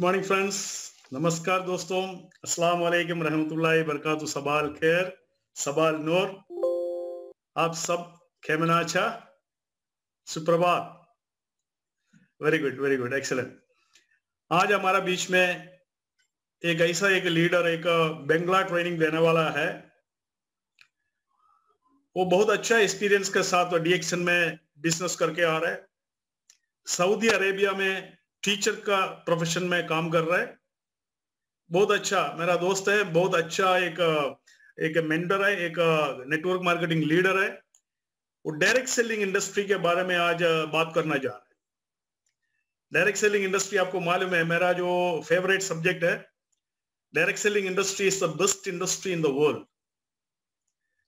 Morning friends, नमस्कार दोस्तों, अस्सलाम वालेकुम रहमतुल्लाहि बरकातहू, सबाल खैर, सबाल नूर। आप सब खेमना अच्छा, सुप्रभात। Very good, excellent. आज हमारा बीच में एक लीडर, एक बंगला ट्रेनिंग देने वाला है। वो बहुत अच्छा एक्सपीरियंस के साथ डीएक्सन में बिजनेस करके आ रहा है। सऊदी अरेबिया में टीचर का प्रोफेशन में काम कर रहा है। बहुत अच्छा मेरा दोस्त है, बहुत अच्छा एक मेंटर है, एक नेटवर्क मार्केटिंग लीडर है। वो डायरेक्ट सेलिंग इंडस्ट्री के बारे में आज बात करना चाह रहे हैं। डायरेक्ट सेलिंग इंडस्ट्री आपको मालूम है, मेरा जो फेवरेट सब्जेक्ट है। Direct selling industry is the best industry in the world.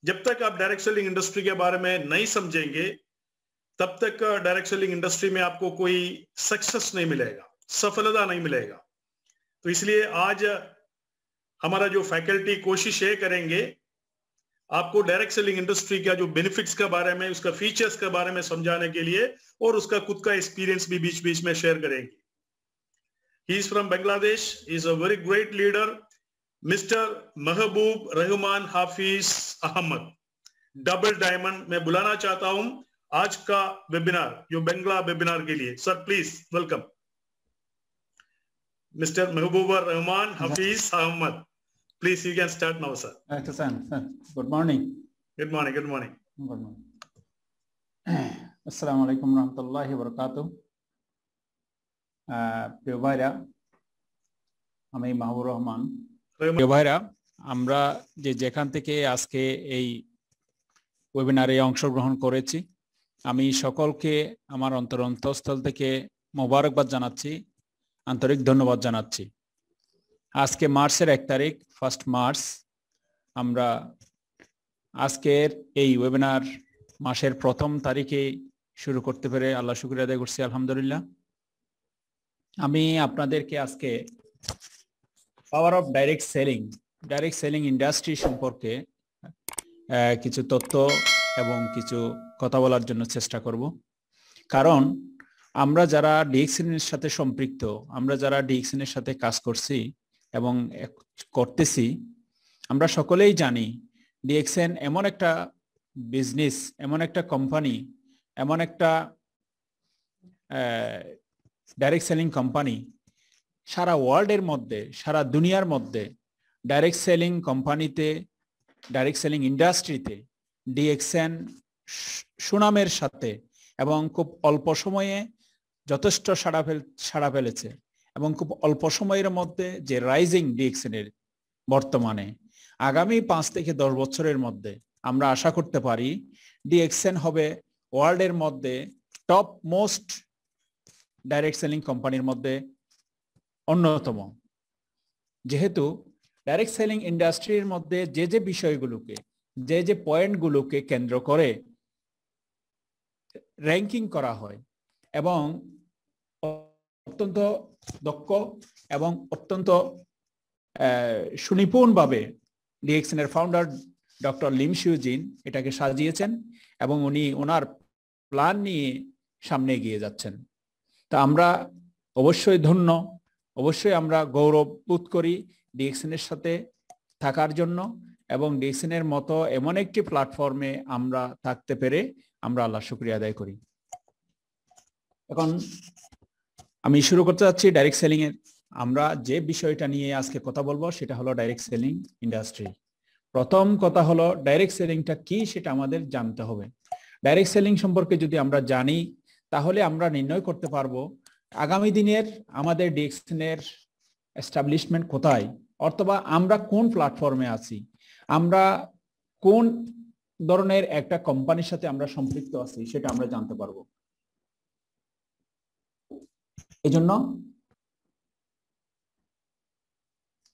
जब तक आप डायरेक्ट सेलिंग इंडस्ट्री के बारे में नहीं समझेंगे, तब तक डायरेक्ट सेलिंग इंडस्ट्री में आपको कोई सक्सेस नहीं मिलेगा, सफलता नहीं मिलेगा। तो इसलिए आज हमारा जो फैकल्टी कोशिश ये करेंगे आपको डायरेक्ट सेलिंग इंडस्ट्री का जो बेनिफिट्स के बारे में, उसका फीचर्स के बारे में समझाने के लिए, और उसका खुद का एक्सपीरियंस भी बीच बीच में शेयर करेंगे। He is from Bangladesh, is a very great leader, mister Mehboob Rahman Hafiz Ahmad, double diamond. मैं बुलाना चाहता हूं आज का वेबिनार, जो बंगला वेबिनार के लिए। Sir please welcome mister Mehboob Rahman Hafiz Ahmad. Please, you can start now, sir. Good morning. Good morning. Good morning. Assalamu alaikum warahmatullahi wabarakatuh. প্রিয় ভাইরা, আমি মাহবুব রহমান। প্রিয় ভাইরা, আমরা যেখান থেকে আজকে এই ওয়েবিনারে অংশগ্রহণ করেছি, আমি সকলকে আমার অন্তঃস্থল থেকে মোবারকবাদ জানাচ্ছি, আন্তরিক ধন্যবাদ জানাচ্ছি। আজকে মার্চের 1 তারিখ, 1 মার্চ। আমরা আজকের এই ওয়েবিনার মাসের প্রথম তারিখে শুরু করতে পেরে আল্লাহ শুকরিয়া আদায় করছি, আলহামদুলিল্লাহ। আমি আপনাদেরকে আজকে power of direct selling industry সম্পর্কে কিছু তথ্য এবং কিছু কথা বলার জন্য চেষ্টা করব। কারণ আমরা যারা ডিএক্সএন এর সাথে সম্পৃক্ত, আমরা যারা ডিএক্সএন এর সাথে কাজ করছি এবং করতেছি, আমরা সকলেই জানি ডিএক্সএন এমন একটা বিজনেস, এমন একটা কোম্পানি, এমন একটা ডাইরেক্ট সেলিং কোম্পানি, সারা ওয়ার্ল্ডের মধ্যে, সারা দুনিয়ার মধ্যে ডাইরেক্ট সেলিং কোম্পানিতে, ডাইরেক্ট সেলিং ইন্ডাস্ট্রিতে ডিএক্সএন সুনামের সাথে এবং খুব অল্প সময়ে যথেষ্ট সাড়া ফেলেছে। এবং খুব অল্প সময়ের মধ্যে যে রাইজিং ডিএক্সএন এর বর্তমানে আগামী 5 থেকে 10 বছরের মধ্যে আমরা আশা করতে পারি ডিএক্সএন হবে ওয়ার্ল্ডের মধ্যে টপ মোস্ট ডাইরেক্ট সেলিং কোম্পানির মধ্যে অন্যতম। যেহেতু ডাইরেক্ট সেলিং ইন্ডাস্ট্রির মধ্যে যে বিষয়গুলোকে, যে পয়েন্টগুলোকে কেন্দ্র করে র্যাঙ্কিং করা হয় এবং অত্যন্ত দক্ষ এবং অত্যন্ত সুনিপুণভাবে ডিএক্সএন এর ফাউন্ডার ডক্টর লিম শিউজিন এটাকে সাজিয়েছেন এবং উনি ওনার প্ল্যান নিয়ে সামনে এগিয়ে যাচ্ছেন। তা আমরা অবশ্যই ধন্য, অবশ্যই আমরা গৌরব বোধ করি ডিএক্সএন এর সাথে থাকার জন্য, এবং ডিএক্সএন এর মতো এমন একটি প্ল্যাটফর্মে আমরা থাকতে পেরে আমরা আল্লাহর শুকরিয়া আদায় করি। এখন আমি শুরু করতে যাচ্ছি ডাইরেক্ট সেলিং এর। আমরা যে বিষয়টা নিয়ে আজকে কথা বলবো সেটা হলো ডাইরেক্ট সেলিং ইন্ডাস্ট্রি। প্রথম কথা হলো ডাইরেক্ট সেলিংটা কি সেটা আমাদের জানতে হবে। ডাইরেক্ট সেলিং সম্পর্কে যদি আমরা জানি, তাহলে আমরা নির্ণয় করতে পারবো আগামী দিনের আমাদের ডিএক্সএন এর এস্টাবলিশমেন্ট কোথায়, অথবা আমরা কোন প্ল্যাটফর্মে আছি, আমরা কোন ধরনের একটা কোম্পানির সাথে আমরা সম্পৃক্ত আছি, সেটা আমরা জানতে পারবো। এজন্য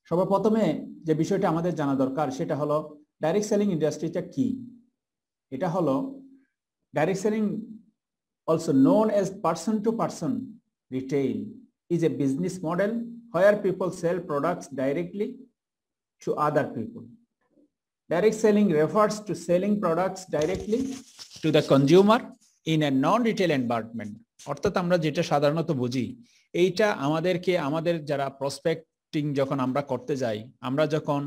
সর্বপ্রথমে যে বিষয়টা আমাদের জানা দরকার সেটা হলো ডাইরেক্ট সেলিং ইন্ডাস্ট্রিটা কি। এটা হলো direct selling, also known as person to person retail, is a business model where people sell products directly to other people. Direct selling refers to selling products directly to the consumer in a non-retail environment. অর্থাৎ আমরা যেটা সাধারণত বুঝি এইটা আমাদেরকে আমাদের যারা prospecting যখন আমরা করতে যাই, আমরা যখন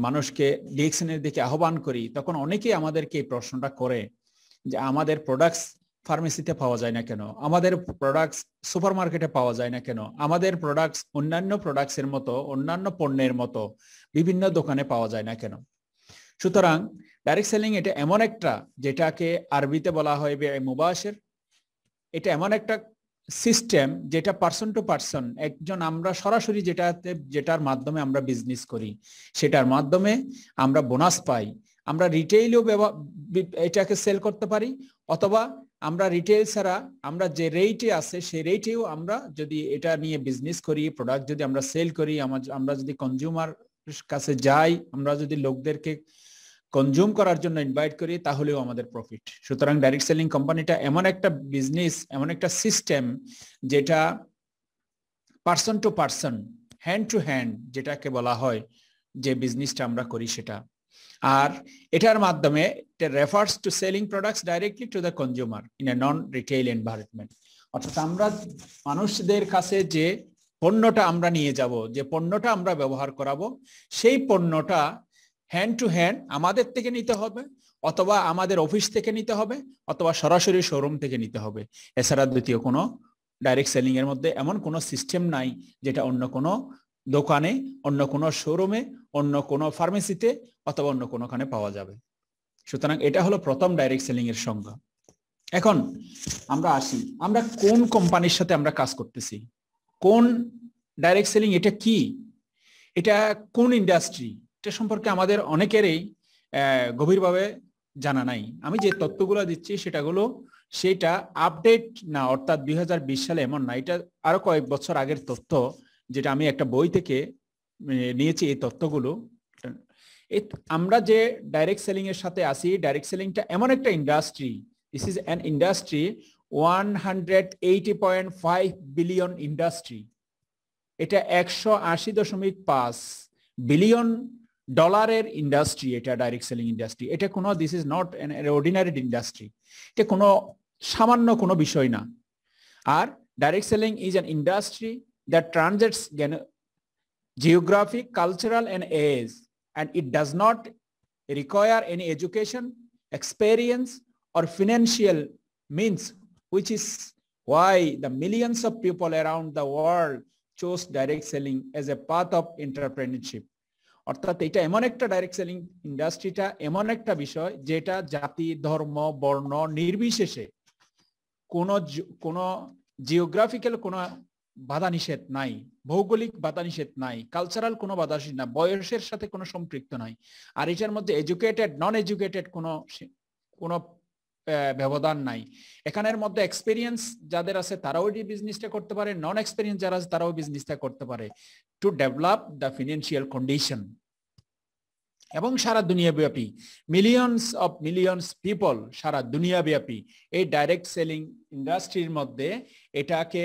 মানুষকে ডিএক্সএনের দিকে আহ্বান করি, তখন অনেকেই আমাদেরকে এই প্রশ্নটা করে যে আমাদের প্রোডাক্টস ফার্মেসিতে পাওয়া যায় না কেন, আমাদের প্রোডাক্টস সুপার মার্কেটে পাওয়া যায় না কেন, আমাদের প্রোডাক্টস অন্যান্য প্রোডাক্টসের মতো অন্যান্য পণ্যের মতো বিভিন্ন দোকানে পাওয়া যায় না কেন। সুতরাং ডাইরেক্ট সেলিং এটা এমন একটা, যেটাকে আরবিতে বলা হয় বেআই মুবাশির। এটা এমন একটা সিস্টেম যেটা পার্সন টু পার্সন, একজন আমরা সরাসরি যেটার মাধ্যমে আমরা বিজনেস করি, সেটার মাধ্যমে আমরা বোনাস পাই। আমরা রিটেইলেও এটাকে সেল করতে পারি, অথবা আমরা রিটেইল ছাড়া আমরা যে রেটে আছে সেই রেটেও আমরা যদি এটা নিয়ে বিজনেস করি, প্রোডাক্ট যদি আমরা সেল করি, আমরা যদি কনজিউমার কাছে যাই, আমরা যদি লোকদেরকে কনজিউম করার জন্য ইনভাইট করি, তাহলেও আমাদের প্রফিট। সুতরাং ডাইরেক্ট সেলিং কোম্পানিটা এমন একটা বিজনেস, এমন একটা সিস্টেম যেটা person to person, hand to hand যেটাকে বলা হয় যে বিজনেসটা আমরা করি সেটা। আর এটার মাধ্যমে it refers to selling products directly to the consumer in a non-retail environment। অর্থাৎ আমরা মানুষদের কাছে যে পণ্যটা আমরা নিয়ে যাব, যে পণ্যটা আমরা ব্যবহার করাবো, সেই পণ্যটা হ্যান্ড টু হ্যান্ড আমাদের থেকে নিতে হবে, অথবা আমাদের অফিস থেকে নিতে হবে, অথবা সরাসরি শোরুম থেকে নিতে হবে। এছাড়া দ্বিতীয় কোনো ডাইরেক্ট সেলিং এর মধ্যে এমন কোনো সিস্টেম নাই যেটা অন্য কোনো দোকানে, অন্য কোনো শোরুমে, অন্য কোনো ফার্মেসিতে অথবা অন্য কোনোখানে পাওয়া যাবে। সুতরাং এটা হলো প্রথম ডাইরেক্ট সেলিং এর সংজ্ঞা। এখন আমরা আসি, আমরা কোন কোম্পানির সাথে আমরা কাজ করতেছি, কোন ডাইরেক্ট সেলিং এটা কি, এটা কোন ইন্ডাস্ট্রি, এটা সম্পর্কে আমাদের অনেকেরই গভীরভাবে জানা নাই। আমি যে তথ্যগুলো দিচ্ছি সেটা আপডেট না, অর্থাৎ 2020 সালে এমন না, এটা আরো কয়েক বছর আগের তথ্য, যেটা আমি একটা বই থেকে নিয়েছি এই তথ্যগুলো। আমরা যে ডাইরেক্ট সেলিং এর সাথে আসি, ডাইরেক্ট সেলিংটা এমন একটা industry, this is an industry 180.5 billion industry. এটা 180.5 বিলিয়ন ডলারের ইন্ডাস্ট্রি, এটা ডাইরেক্ট সেলিং ইন্ডাস্ট্রি। এটা কোনো, this is not an ordinary industry, এটা কোনো সামান্য কোনো বিষয় না। আর direct selling is an industry that transcends geographic, cultural and age, and it does not require any education, experience or financial means, which is why the millions of people around the world chose direct selling as a path of entrepreneurship। অর্থাৎ এটা এমন একটা direct selling ইন্ডাস্ট্রিটা এমন একটা বিষয় যেটা জাতি, ধর্ম, বর্ণ নির্বিশেষে কোনো জিওগ্রাফিক্যাল কোনো বাধা নিষেধ নাই, ভৌগোলিক বাধা নিষেধ নাই, কালচারাল কোনো বাধা নিষেধ নাই, বয়সের সাথে কোনো সম্পৃক্ত নাই। আর এটার মধ্যে এডুকেটেড, নন এডুকেটেড কোনো ব্যবধান নাই। এখানের মধ্যে এক্সপেরিয়েন্স যাদের আছে তারাও এই বিজনেসটা করতে পারে, নন এক্সপেরিয়েন্স যারা আছে তারাও বিজনেসটা করতে পারে, to develop the financial condition. এবং সারা দুনিয়াব্যাপী মিলিয়নস পিপল সারা দুনিয়াব্যাপী এই ডাইরেক্ট সেলিং ইন্ডাস্ট্রির মধ্যে এটাকে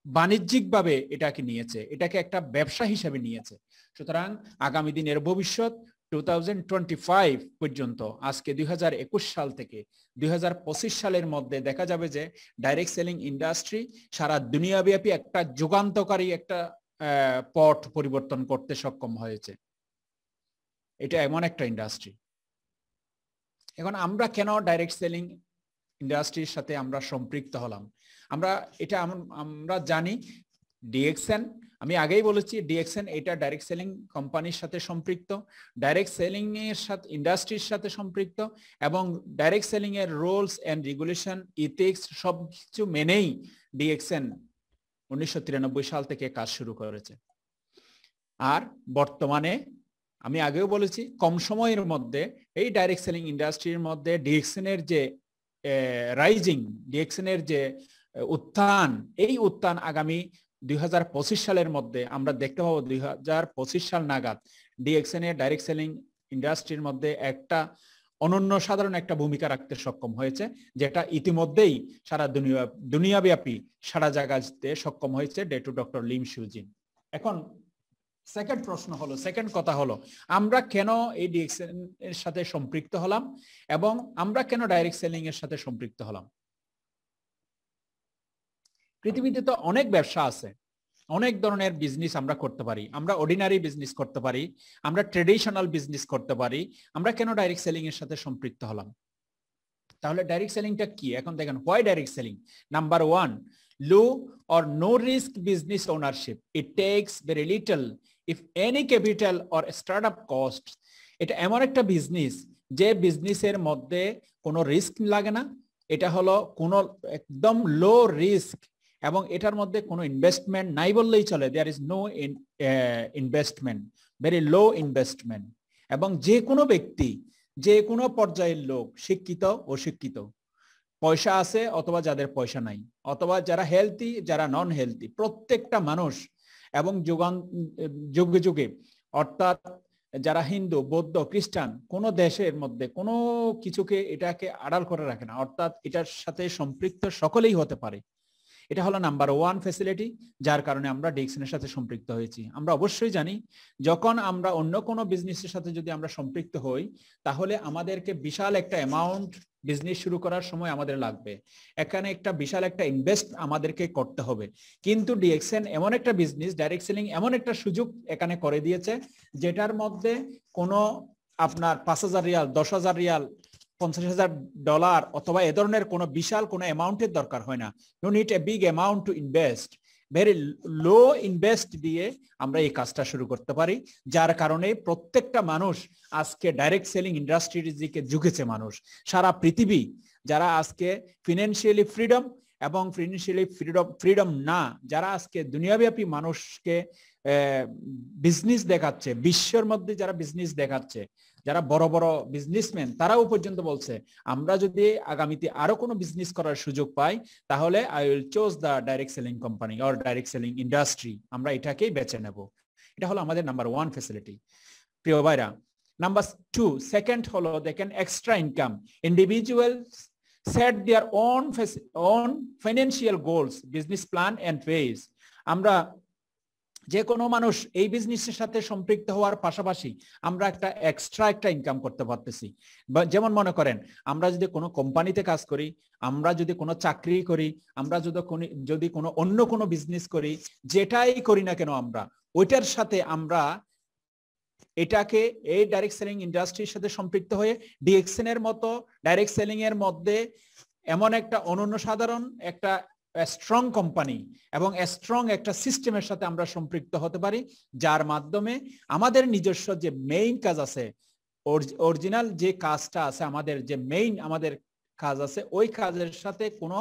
বাণিজ্যিকভাবে এটাকে নিয়েছে, এটাকে একটা ব্যবসা হিসেবে নিয়েছে। সুতরাং আগামী দিনের ভবিষ্যৎ 2025 পর্যন্ত, আজকে 2021 সাল থেকে 2025 সালের মধ্যে দেখা যাবে যে ডাইরেক্ট সেলিং ইন্ডাস্ট্রি সারা দুনিয়াব্যাপী একটা যুগান্তকারী একটা পথ পরিবর্তন করতে সক্ষম হয়েছে। এটা এমন একটা ইন্ডাস্ট্রি। এখন আমরা কেন ডাইরেক্ট সেলিং ইন্ডাস্ট্রির সাথে আমরা সম্পৃক্ত হলাম? আমরা জানি ডিএক্সএন, আমি আগেই বলেছি ডিএক্সএন এটা ডাইরেক্ট সেলিং কোম্পানির সাথে সম্পৃক্ত, ডাইরেক্ট সেলিং এর সাথে ইন্ডাস্ট্রির সাথে সম্পৃক্ত, এবং ডাইরেক্ট সেলিং এর রুলস এন্ড রেগুলেশন, ইথিক্স সবকিছু মেনেই ডিএক্সএন 1993 সাল থেকে কাজ শুরু করেছে। আর বর্তমানে আমি আগেও বলেছি কম সময়ের মধ্যে এই ডাইরেক্ট সেলিং ইন্ডাস্ট্রির মধ্যে ডিএক্সএন এর যে রাইজিং, ডিএক্সএন এর যে উত্থান, এই উত্থান আগামী 2025 সালের মধ্যে আমরা দেখতে পাবো। 2025 সাল নাগাদ ডিএক্সএন এর ডাইরেক্ট সেলিং ইন্ডাস্ট্রির মধ্যে একটা অনন্য সাধারণ একটা ভূমিকা রাখতে সক্ষম হয়েছে, যেটা ইতিমধ্যেই সারা দুনিয়াব্যাপী সারা জায়গাতে সক্ষম হয়েছে ডে টু ডক্টর লিম শিউজিন। এখন সেকেন্ড কথা হলো আমরা কেন এই ডিএক্সএন এর সাথে সম্পৃক্ত হলাম এবং আমরা কেন ডাইরেক্ট সেলিং এর সাথে সম্পৃক্ত হলাম। পৃথিবীতে তো অনেক ব্যবসা আছে, অনেক ধরনের বিজনেস আমরা করতে পারি। আমরা অর্ডিনারি বিজনেস করতে পারি, আমরা ট্রেডিশনাল বিজনেস করতে পারি। আমরা কেন ডাইরেক্ট সেলিং এর সাথে সম্পৃক্ত হলাম? তাহলে ডাইরেক্ট সেলিংটা কি? এখন দেখেন, why direct selling? Number 1, low or no risk business ownership. It takes very little if any capital or startup costs. এটা এমন একটা বিজনেস যে বিজনেসের মধ্যে কোনো রিস্ক লাগে না। এটা হলো কোনো একদম লো রিস্ক এবং এটার মধ্যে কোনো ইনভেস্টমেন্ট নাই বললেই চলে। There is no investment, very low investment. এবং যে কোনো ব্যক্তি, যে কোনো পর্যায়ের লোক, শিক্ষিত অশিক্ষিত, পয়সা আছে অথবা যাদের পয়সা নাই, অথবা যারা হেলথি যারা নন হেলথি, প্রত্যেকটা মানুষ এবং যুগে যুগে, অর্থাৎ যারা হিন্দু বৌদ্ধ খ্রিস্টান, কোন দেশের মধ্যে কোনো কিছুকে এটাকে আড়াল করে রাখে না, অর্থাৎ এটার সাথে সম্পৃক্ত সকলেই হতে পারে। এটা হলো নাম্বার 1 ফ্যাসিলিটি, যার কারণে আমরা ডিএক্সএনের সাথে সম্পৃক্ত হয়েছি। আমরা অবশ্যই জানি যখন আমরা অন্য কোনো বিজনেসের সাথে যদি আমরা সম্পৃক্ত হই, তাহলে আমাদেরকে বিশাল একটা অ্যামাউন্ট বিজনেস শুরু করার সময় আমাদের লাগবে, এখানে একটা বিশাল একটা ইনভেস্ট আমাদেরকে করতে হবে। কিন্তু ডিএক্সএন এমন একটা বিজনেস, ডাইরেক্ট সেলিং এমন একটা সুযোগ এখানে করে দিয়েছে, যেটার মধ্যে কোনো আপনার 5,000 রিয়াল, 10,000 রিয়াল, $50,000 অথবা এ ধরনের কোনো বিশাল কোনো অ্যামাউন্টের দরকার হয় না। You need a big amount to invest. Very low invest দিয়ে আমরা এই কাজটা শুরু করতে পারি, যার কারণে প্রত্যেকটা মানুষ আজকে ডাইরেক্ট সেলিং ইন্ডাস্ট্রির দিকে ঝুঁকেছে। মানুষ সারা পৃথিবী যারা আজকে ফিনান্সিয়ালি ফ্রিডম এবং ফিনান্সিয়ালি ফ্রিডম না, যারা আজকে দুনিয়াব্যাপী মানুষকে বিজনেস দেখাচ্ছে, বিশ্বের মধ্যে যারা বিজনেস দেখাচ্ছে, যারা বড় বড় বিজনেসম্যান, তারাও পর্যন্ত বলছে আমরা যদি আগামীতে আরো কোনো বিজনেস করার সুযোগ পাই, তাহলে I will choose the direct selling company or direct selling industry. আমরা এটাকেই বেছে নেব। এটা হলো আমাদের নাম্বার 1 ফ্যাসিলিটি। প্রিয় ভাইরা, নাম্বার 2, সেকেন্ড হলো দেখেন extra income. Individuals set their own financial goals, business plan and ways. আমরা যে কোনো মানুষ এই বিজনেসের সাথে সম্পৃক্ত হওয়ার পাশাপাশি আমরা একটা এক্সট্রা একটা ইনকাম করতে পারতেছি। যেমন মনে করেন, আমরা যদি কোনো কোম্পানিতে কাজ করি, আমরা যদি কোনো চাকরি করি, আমরা যদি কোনো অন্য কোনো বিজনেস করি, যেটাই করি না কেন, আমরা ওইটার সাথে আমরা এটাকে এই ডাইরেক্ট সেলিং ইন্ডাস্ট্রির সাথে সম্পৃক্ত হয়ে ডিএক্সএন এর মতো ডাইরেক্ট সেলিং এর মধ্যে এমন একটা অনন্য সাধারণ একটা স্ট্রং কোম্পানি এবং স্ট্রং একটা সিস্টেমের সাথে আমরা সম্পৃক্ত হতে পারি, যার মাধ্যমে আমাদের নিজস্ব যে মেইন কাজ আছে, অরিজিনাল যে কাজটা আছে, আমাদের যে মেইন আমাদের কাজ আছে, ওই কাজের সাথে কোনো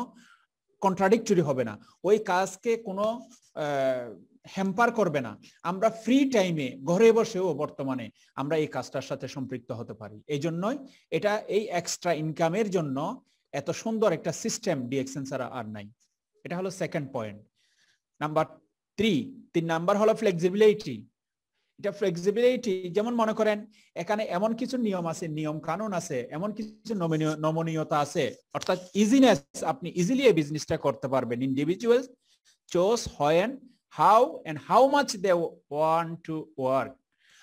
কন্ট্রাডিক্টরি হবে না, ওই কাজকে কোনো হ্যাম্পার করবে না। আমরা ফ্রি টাইমে ঘরে বসেও বর্তমানে আমরা এই কাজটার সাথে সম্পৃক্ত হতে পারি। এই জন্যই এটা এই এক্সট্রা ইনকামের জন্য এত সুন্দর একটা সিস্টেম ডিএক্সএন ছাড়া আর নাই। এটা হলো সেকেন্ড পয়েন্ট। নাম্বার 3 নাম্বার হলো ফ্লেক্সিবিলিটি। এটা ফ্লেক্সিবিলিটি, যেমন মনে করেন এখানে এমন কিছু নিয়ম আছে, নিয়ম কানুন আছে, এমন কিছু নমনীয়তা আছে, অর্থাৎ ইজিনেস, আপনি ইজিলি এই বিজনেসটা করতে পারবেন। Individual choose when, how and how much they want to work.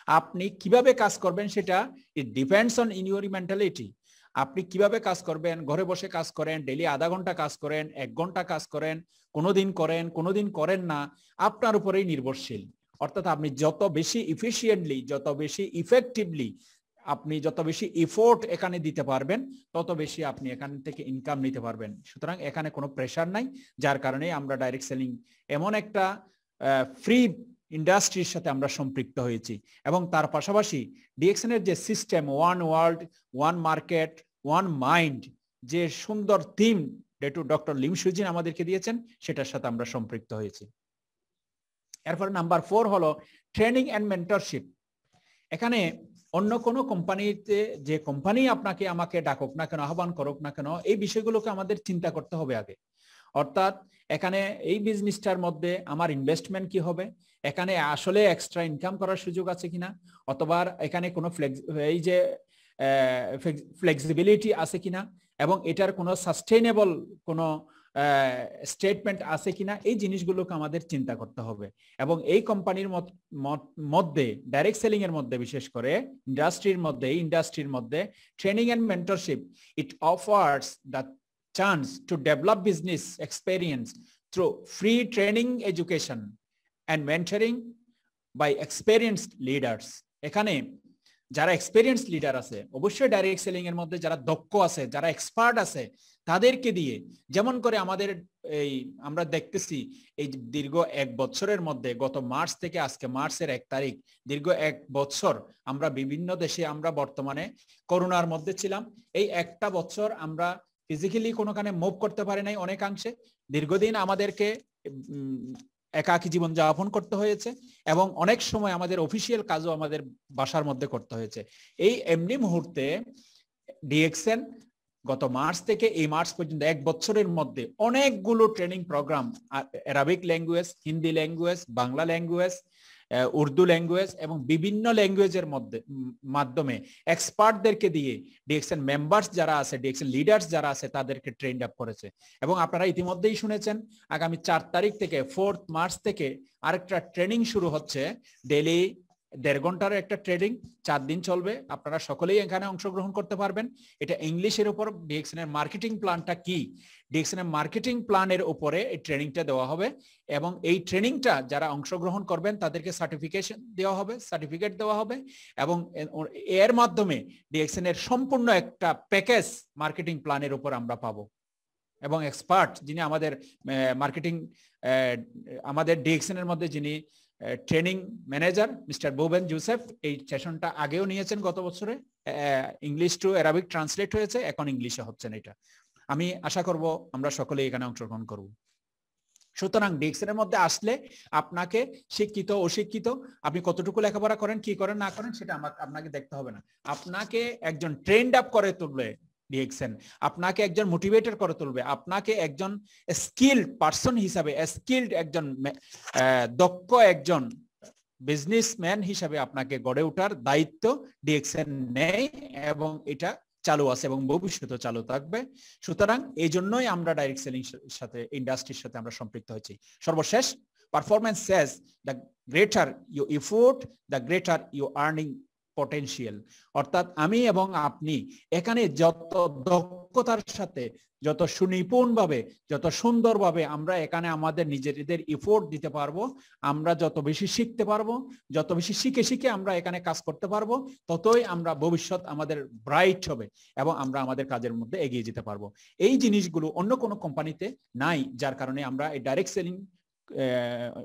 আপনি কিভাবে কাজ করবেন সেটা it depends on in your mentality. আপনি কিভাবে কাজ করবেন, ঘরে বসে কাজ করেন, ডেইলি আধা ঘন্টা কাজ করেন, 1 ঘন্টা কাজ করেন, কোনোদিন করেন না, আপনার উপরেই নির্ভরশীল। অর্থাৎ আপনি যত বেশি ইফিশিয়েন্টলি, যত বেশি ইফেক্টিভলি, আপনি যত বেশি এফোর্ট এখানে দিতে পারবেন, তত বেশি আপনি এখান থেকে ইনকাম নিতে পারবেন। সুতরাং এখানে কোনো প্রেশার নাই, যার কারণে আমরা ডাইরেক্ট সেলিং এমন একটা ফ্রি ইন্ডাস্ট্রির সাথে আমরা সম্পৃক্ত হয়েছি। এবং তার পাশাপাশি ডিএক্সএন এর যে system, one world, one market, one mind, যে সুন্দর থিম ডক্টর লিম সুজিন আমাদেরকে দিয়েছেন, সেটার সাথে আমরা সম্পৃক্ত হয়েছি। এরপর নাম্বার 4 হলো ট্রেনিং এন্ড মেন্টরশিপ। এখানে অন্য কোনো কোম্পানিতে, যে কোম্পানি আপনাকে আমাকে ডাকুক না কেন, আহ্বান করুক না কেন, এই বিষয়গুলোকে আমাদের চিন্তা করতে হবে আগে। অর্থাৎ এখানে এই বিজনেসটার মধ্যে আমার ইনভেস্টমেন্ট কি হবে, এখানে আসলে এক্সট্রা ইনকাম করার সুযোগ আছে কিনা, অথবা এখানে কোনো ফ্লেক্সিবিলিটি আছে কিনা, এবং এটার কোনো সাস্টেইনেবল কোনো স্টেটমেন্ট আছে কিনা, এই জিনিসগুলোকে আমাদের চিন্তা করতে হবে। এবং এই কোম্পানির মধ্যে, ডাইরেক্ট সেলিং এর মধ্যে, বিশেষ করে ইন্ডাস্ট্রির মধ্যে training and mentorship, it offers the chance to develop business experience through free training, education and mentoring by experienced leaders. এখানে যারা এক্সপেরিয়েন্সড লিডার আছে, অবশ্যই ডাইরেক্ট সেলিং এর মধ্যে যারা দক্ষ আছে, যারা এক্সপার্ট আছে, তাদেরকে দিয়ে, যেমন করে আমাদের এই আমরা দেখতেছি এই দীর্ঘ 1 বছরের মধ্যে, গত মার্চ থেকে আজকে মার্চের 1 তারিখ, দীর্ঘ 1 বছর আমরা বিভিন্ন দেশে আমরা বর্তমানে করোনার মধ্যে ছিলাম। এই একটা বছর আমরা ফিজিক্যালি কোনোখানে মুভ করতে পারি নাই অনেকাংশে। দীর্ঘদিন আমাদেরকে একাকী জীবন যাপন করতে হয়েছে এবং অনেক সময় আমাদের অফিসিয়াল কাজও আমাদের বাসার মধ্যে করতে হয়েছে। এই এমনি মুহূর্তে ডিএক্সএন গত মার্চ থেকে এই মার্চ পর্যন্ত 1 বছরের মধ্যে অনেকগুলো training program, Arabic language, Hindi language, Bangla language, Urdu language এবং বিভিন্ন ল্যাঙ্গুয়েজের মাধ্যমে এক্সপার্টদেরকে দিয়ে ডিএক্সএন মেম্বার্স যারা আছে, ডিএক্সএন লিডার্স যারা আছে, তাদেরকে ট্রেন্ড আপ করেছে। এবং আপনারা ইতিমধ্যেই শুনেছেন আগামী 4 তারিখ থেকে 4 মার্চ থেকে আরেকটা ট্রেনিং শুরু হচ্ছে। ডেইলি 1.5 ঘন্টার একটা ট্রেনিং, 4 দিন চলবে। আপনারা সকলেই এখানে অংশগ্রহণ করতে পারবেন। এটা ইংলিশের উপর ডিএক্সএন এর মার্কেটিং প্ল্যানটা কি, ডিএক্সএন এর মার্কেটিং প্ল্যানের উপরে এই ট্রেনিংটা দেওয়া হবে এবং এই ট্রেনিংটা যারা অংশগ্রহণ করবেন তাদেরকে সার্টিফিকেট দেওয়া হবে এবং এর মাধ্যমে ডিএক্সএন এর সম্পূর্ণ একটা প্যাকেজ মার্কেটিং প্ল্যানের উপর আমরা পাবো। এবং এক্সপার্ট যিনি আমাদের মার্কেটিং, আমাদের ডিএক্সএন এর মধ্যে যিনি training manager mister Boben Joseph, এই সেশনটা আগেও নিয়েছেন গত বছরে, ইংলিশ টু আরবিক ট্রান্সলেট হয়েছে, এখন ইংলিশে হচ্ছেন। এটা আমি আশা করব আমরা সকলেই এখানে অংশগ্রহণ করব। সুতরাং ডিএক্সএন এর মধ্যে আসলে আপনাকে শিক্ষিত অশিক্ষিত, আপনি কতটুকু লেখাপড়া করেন, কি করেন না করেন, সেটা আপনাকে দেখতে হবে না। আপনাকে একজন ট্রেন্ড আপ করে তুলবে ডিএক্সএন, আপনাকে একজন মোটিভেটর করে তুলবে, আপনাকে একজন স্কিলড পারসন হিসাবে, স্কিলড একজন দক্ষ একজন বিজনেসম্যান হিসাবে আপনাকে গড়ে ওঠার দায়িত্ব ডিএক্সএন নেয় এবং এটা চালু আছে এবং ভবিষ্যতে চালু থাকবে। সুতরাং এই জন্যই আমরা ডাইরেক্ট সেলিং সাথে, ইন্ডাস্ট্রির সাথে আমরা সম্পৃক্ত হয়েছি। সর্বশেষ, performance says the greater you effort, the greater you earning potential. অর্থাৎ আমি এবং আপনি এখানে যত দক্ষতার সাথে, যত সুনিপুণভাবে, যত সুন্দরভাবে আমরা এখানে আমাদের নিজেদের এফোর্ট দিতে পারবো, আমরা যত বেশি শিখতে পারবো, যত বেশি শিখে আমরা এখানে কাজ করতে পারবো, ততই আমরা ভবিষ্যৎ আমাদের ব্রাইট হবে এবং আমরা আমাদের কাজের মধ্যে এগিয়ে যেতে পারবো। এই জিনিসগুলো অন্য কোনো কোম্পানিতে নাই, যার কারণে আমরা এই ডাইরেক্ট সেলিং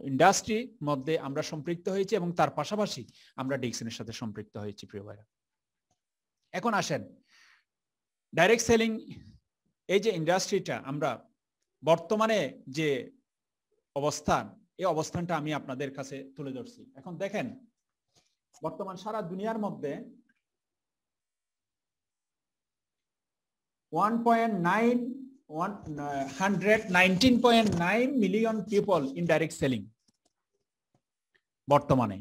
ইন্ডাস্ট্রির মধ্যে আমরা সম্পৃক্ত হয়েছি এবং তার পাশাপাশি আমরা ডিএক্সএন এর সাথে সম্পৃক্ত হয়েছি। প্রিয় ভাইরা, এখন আসেন ডাইরেক্ট সেলিং এই যে ইন্ডাস্ট্রিটা, আমরা বর্তমানে যে অবস্থান, এই অবস্থানটা আমি আপনাদের কাছে তুলে ধরছি। এখন দেখেন, বর্তমান সারা দুনিয়ার মধ্যে 119.9 million people in direct selling বর্তমানে।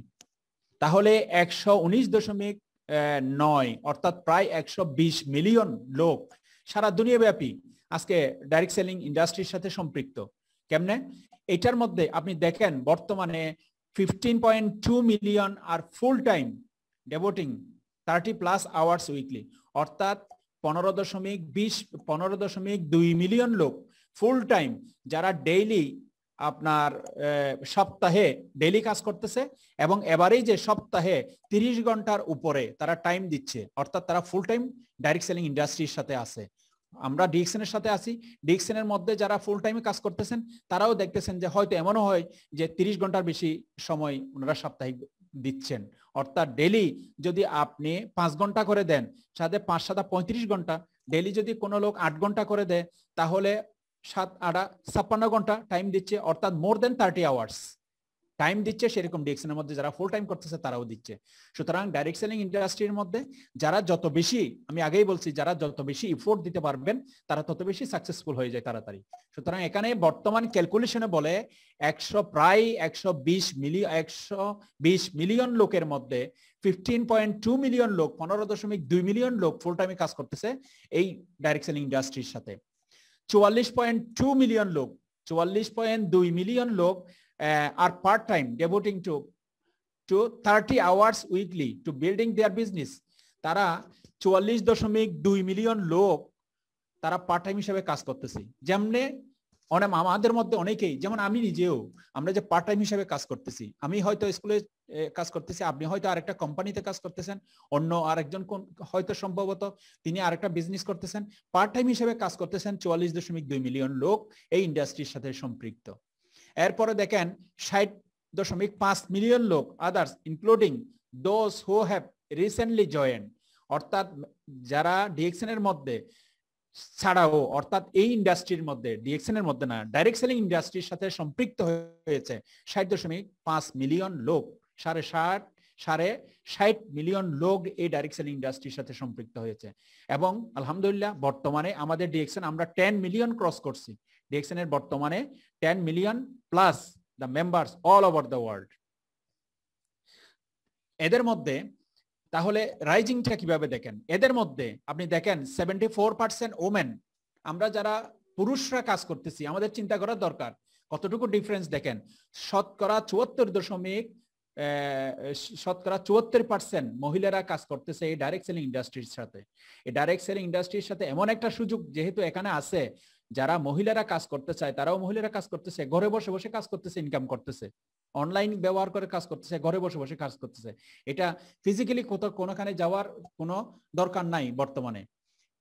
তাহলে 119.9 অর্থাৎ প্রায় 120 মিলিয়ন লোক সারা দুনিয়াব্যাপী আজকে ডাইরেক্ট সেলিং ইন্ডাস্ট্রির সাথে সম্পৃক্ত। কেমনে? এটার মধ্যে আপনি দেখেন বর্তমানে 15.2 মিলিয়ন আর ফুল টাইম ডেভোটিং 30+ আওয়ার্স উইকলি, অর্থাৎ 15.2 মিলিয়ন লোক ফুল টাইম যারা ডেইলি আপনার সপ্তাহে ডেইলি কাজ করতেছে এবং এবারেই যে সপ্তাহে 30 ঘন্টার উপরে তারা টাইম দিচ্ছে, অর্থাৎ তারা ফুল টাইম ডাইরেক্ট সেলিং ইন্ডাস্ট্রির সাথে আছে। আমরা ডিএক্সএন এর সাথে আছি। ডিএক্সএন এর মধ্যে যারা ফুল টাইমে কাজ করতেছেন তারাও দেখতেছেন যে হয়তো এমনও হয় যে 30 ঘন্টার বেশি সময় ওনারা সাপ্তাহিক দিচ্ছেন। অর্থাৎ ডেইলি যদি আপনি 5 ঘন্টা করে দেন, সাথে 5 7 35 ঘন্টা, ডেইলি যদি কোনো লোক 8 ঘন্টা করে দেয়, তাহলে 7 8 56 ঘন্টা টাইম দিচ্ছে, অর্থাৎ মোর দেন 30 আওয়ার্স টাইম দিচ্ছে। সেরকম ডিএক্সএন এর মধ্যে যারা ফুল টাইম করতেছে তারাও দিচ্ছে। সুতরাং ডাইরেক্ট সেলিং ইন্ডাস্ট্রির মধ্যে যারা যত বেশি, আমি আগেই বলছি, যারা যত বেশি এফোর্ট দিতে পারবেন তারা তত বেশি সাকসেসফুল হয়ে যায় তাড়াতাড়ি। সুতরাং এখানে বর্তমান ক্যালকুলেশনে বলে প্রায় 120 মিলিয়ন লোকের মধ্যে 15.2 মিলিয়ন লোক, 15.2 মিলিয়ন লোক ফুল টাইমে কাজ করতেছে এই ডাইরেক্ট সেলিং ইন্ডাস্ট্রির সাথে। 44.2 মিলিয়ন লোক, 44.2 মিলিয়ন লোক are part-time devoting to 30 hours weekly to building their business. তারা 44.2 মিলিয়ন লোক তারা পার্ট টাইম হিসেবে কাজ করতেছে। যেমনে আমাদের মধ্যে অনেকেই, যেমন আমি নিজেও, আমরা যে পার্ট টাইম হিসেবে কাজ করতেছি, আমি হয়তো স্কুলে কাজ করতেছি, আপনি হয়তো আরেকটা কোম্পানিতে কাজ করতেছেন, অন্য আরেকজন হয়তো সম্ভবত তিনি আরেকটা বিজনেস করতেছেন, পার্ট টাইম হিসেবে কাজ করতেছেন 44.2 মিলিয়ন লোক এই ইন্ডাস্ট্রির সাথে সম্পৃক্ত। এরপরে দেখেন 60.5 মিলিয়ন লোক others including those who have recently joint, অর্থাৎ যারা ডিএক্সএন এর মধ্যে ছাড়াও, অর্থাৎ এই ইন্ডাস্ট্রির মধ্যে, ডিএক্সএন এর মধ্যে না, ডাইরেক্ট সেলিং ইন্ডাস্ট্রির সাথে সম্পৃক্ত হয়েছে 60.5 মিলিয়ন লোক। 60 মিলিয়ন লোক এই ডাইরেক্ট সেলিং ইন্ডাস্ট্রির সাথে সম্পৃক্ত হয়েছে। এবং আলহামদুলিল্লাহ বর্তমানে আমাদের ডিএক্সএন আমরা 10 মিলিয়ন ক্রস করছি। ডিএক্সএন এর বর্তমানে 10 million plus the members all over the world. এদের মধ্যে তাহলে রাইজিংটা কিভাবে দেখেন? এদের মধ্যে আপনি দেখেন 74% ওমেন। আমরা যারা পুরুষরা কাজ করতেছি, আমাদের চিন্তা করার দরকার কতটুকু ডিফারেন্স দেখেন। শতকরা 74% মহিলারা কাজ করতেছে এই ডাইরেক্ট সেলিং ইন্ডাস্ট্রির সাথে। এই ডাইরেক্ট সেলিং ইন্ডাস্ট্রির সাথে এমন একটা সুযোগ যেহেতু এখানে আছে, যারা মহিলারা কাজ করতে চায় তারাও মহিলারা কাজ করতেছে, ঘরে বসে বসে কাজ করতেছে, ইনকাম করতেছে, অনলাইন ব্যবহার করে কাজ করতেছে, ঘরে বসে বসে কাজ করতেছে। এটা ফিজিক্যালি কোনোখানে যাওয়ার কোনো দরকার নাই বর্তমানে।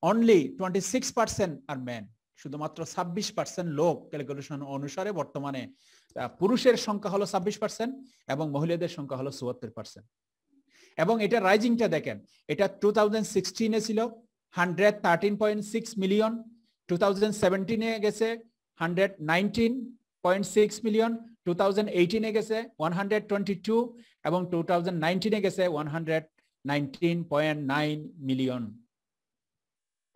অনলি 26% আর ম্যান, শুধুমাত্র 26% লোক ক্যালকুলেশন অনুসারে বর্তমানে পুরুষের সংখ্যা হলো 26% এবং মহিলাদের সংখ্যা হলো 74%। এবং এটা রাইজিংটা দেখেন, এটা 2016-এ ছিল 113.6 মিলিয়ন, 2017-এ গেছে 119.6 মিলিয়ন, 2018-এ গেছে 122 এবং 2019-এ গেছে 119.9 মিলিয়ন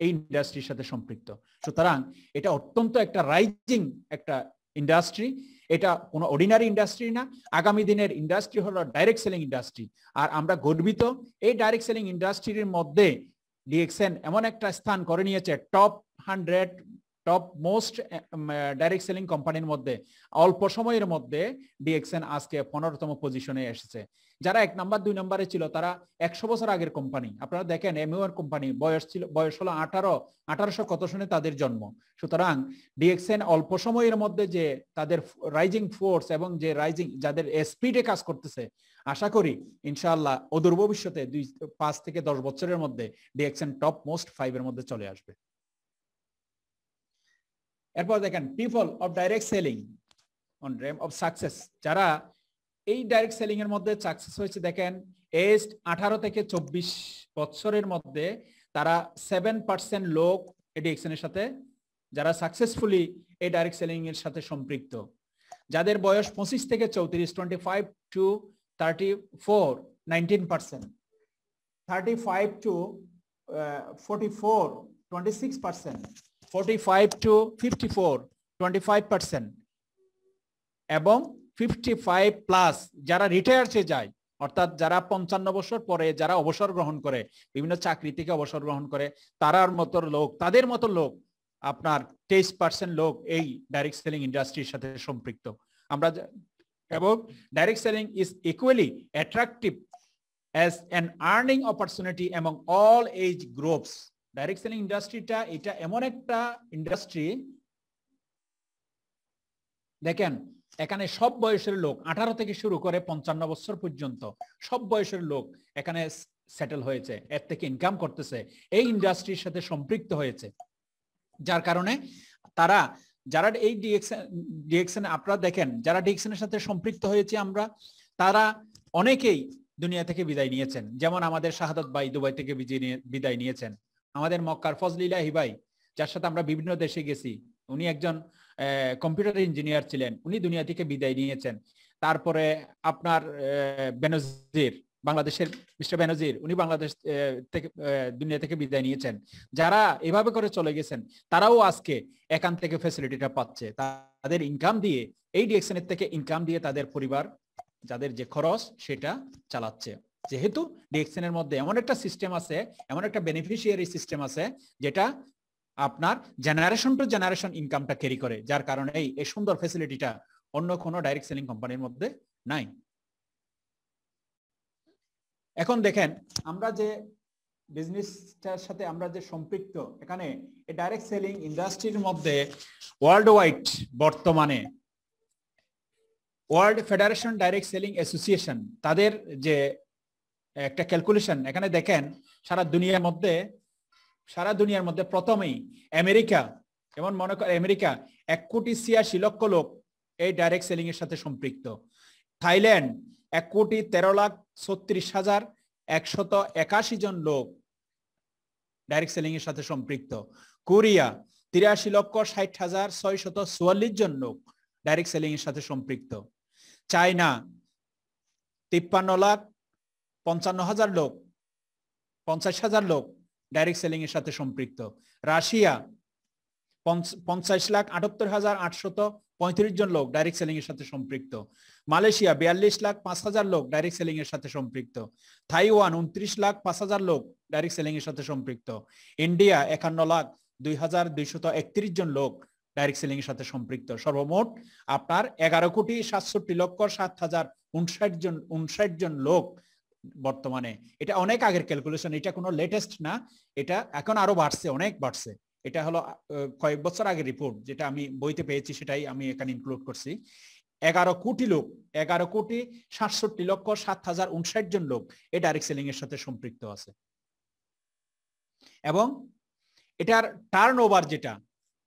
এই ইন্ডাস্ট্রির সাথে সম্পৃক্ত। সুতরাং এটা অত্যন্ত একটা রাইজিং একটা ইন্ডাস্ট্রি। এটা কোনো অর্ডিনারি ইন্ডাস্ট্রি না, আগামী দিনের ইন্ডাস্ট্রি হলো ডাইরেক্ট সেলিং ইন্ডাস্ট্রি। আর আমরা গর্বিত এই ডাইরেক্ট সেলিং ইন্ডাস্ট্রির মধ্যে ডিএক্সএন এমন একটা স্থান করে নিয়েছে, top 100 top most direct selling কোম্পানির মধ্যে অল্প সময়ের মধ্যে ডিএক্সএন আজকে 15তম পজিশনে এসেছে। যারা 1 নাম্বার 2 নম্বরে ছিল তারা 100 বছর আগের কোম্পানি। আপনারা দেখেন এমইউআর কোম্পানি বয়স হলো 1800 কত সনে তাদের জন্ম। সুতরাং ডিএক্সএন অল্প সময়ের মধ্যে যে তাদের রাইজিং ফোর্স এবং যে রাইজিং যাদের স্পিডে কাজ করতেছে, আশা করি ইনশাআল্লাহ অদূর ভবিষ্যতে 5 থেকে 10 বছরের মধ্যে ডিএক্সএন টপ মোস্ট 5 এর মধ্যে চলে আসবে। এরপর দেখেন people of direct selling on realm of success, যারা এই ডাইরেক্ট সেলিং এর মধ্যে সাকসেস হয়েছে দেখেন এজ 18 থেকে 24 বছরের মধ্যে তারা 7% লোক ডিএক্সএন এর সাথে যারা সাকসেসফুলি এই ডাইরেক্ট সেলিং এর সাথে সম্পৃক্ত। যাদের বয়স 25 থেকে 34 25 টু 34 19%, 35 টু 44 26%, 45 to 54 25% এবং 55 প্লাস যারা রিটায়ার্সে যায়, অর্থাৎ যারা 55 বছর পরে যারা অবসর গ্রহণ করে, বিভিন্ন চাকরি থেকে অবসর গ্রহণ করে, তাদের মতো লোক আপনার 23% লোক এই ডাইরেক্ট সেলিং ইন্ডাস্ট্রির সাথে সম্পৃক্ত। আমরা এবং direct selling is equally attractive as an earning opportunity among all age groups. Direct selling ইন্ডাস্ট্রিটা এটা এমন একটা ইন্ডাস্ট্রি দেখেন এখানে সব বয়সের লোক 18 থেকে শুরু করে 55 বছর পর্যন্ত সব বয়সের লোক এখানে সেটেল হয়েছে, এর থেকে ইনকাম করতেছে, এই ইন্ডাস্ট্রির সাথে সম্পৃক্ত হয়েছে। যার কারণে তারা যারা এই ডিএক্সএন আপনারা দেখেন যারা ডিএক্সএন এর সাথে সম্পৃক্ত হয়েছে আমরা, তারা অনেকেই দুনিয়া থেকে বিদায় নিয়েছেন। যেমন আমাদের শাহাদাত ভাই দুবাই থেকে বিদায় নিয়েছেন, আমাদের মক্কার ফজলিলাহি ভাই যার সাথে আমরা বিভিন্ন দেশে গেছি, উনি একজন কম্পিউটার ইঞ্জিনিয়ার ছিলেন, উনি দুনিয়া থেকে বিদায় নিয়েছেন। তারপরে আপনার বেনজির, বাংলাদেশের মিস্টার বেনজির, উনি বাংলাদেশ থেকে দুনিয়া থেকে বিদায় নিয়েছেন। যারা এভাবে করে চলে গেছেন তারাও আজকে এখান থেকে ফ্যাসিলিটিটা পাচ্ছে, তাদের ইনকাম দিয়ে এই ডিএক্সএন এর থেকে ইনকাম দিয়ে তাদের পরিবার যাদের যে খরচ সেটা চালাচ্ছে। যেহেতু ডিএক্সএন এর মধ্যে এমন একটা সিস্টেম আছে, এমন একটা বেনিফিশিয়ারি সিস্টেম আছে যেটা আপনার জেনারেশন টু জেনারেশন ইনকামটা ক্যারি করে, যার কারণে এই সুন্দর ফ্যাসিলিটিটা অন্য কোনো ডাইরেক্ট সেলিং কোম্পানির মধ্যে নাই। এখন দেখেন আমরা যে বিজনেসটার সাথে আমরা যে সম্পৃক্ত, এখানে এই ডাইরেক্ট সেলিং ইন্ডাস্ট্রির মধ্যে ওয়ার্ল্ড ওয়াইড বর্তমানে world federation direct selling association তাদের যে একটা ক্যালকুলেশন, এখানে দেখেন সারা দুনিয়ার মধ্যে প্রথমেই আমেরিকা, যেমন মনে করেন আমেরিকা 1,86,00,000 লোক এই ডাইরেক্ট সেলিং এর সাথে সম্পৃক্ত। থাইল্যান্ড 1,13,36,181 জন লোক ডাইরেক্ট সেলিং এর সাথে সম্পৃক্ত। কোরিয়া 83,60,644 জন লোক ডাইরেক্ট সেলিং এর সাথে সম্পৃক্ত। চায়না 53,55,000 লোক, 50,000 লোক ডাইরেক্ট সেলিং এর সাথে সম্পৃক্ত। রাশিয়া 50,78,835 জন লোক ডাইরেক্ট সেলিং এর সাথে সম্পৃক্ত। মালয়েশিয়া 42,05,000 লোক ডাইরেক্ট সেলিং এর সাথে সম্পৃক্ত। তাইওয়ান 29,05,000 লোক ডাইরেক্ট সেলিং এর সাথে সম্পৃক্ত। ইন্ডিয়া 51,02,231 জন লোক ডাইরেক্ট সেলিং এর সাথে সম্পৃক্ত। সর্বমোট আপনার 11,67,07,59 জন লোক বর্তমানে। এটা অনেক আগের ক্যালকুলেশন, এটা কোনো লেটেস্ট না, এটা এখন আরো বাড়ছে, অনেক বাড়ছে। এটা হলো কয়েক বছর আগের রিপোর্ট, যেটা আমি বইতে পেয়েছি সেটাই আমি এখানে ইনক্লুড করছি। 11 কোটি লোক, 11,67,07,059 জন লোক এই ডাইরেক্ট সেলিং এর সাথে সম্পৃক্ত আছে। এবং এটার টার্ন ওভার, যেটা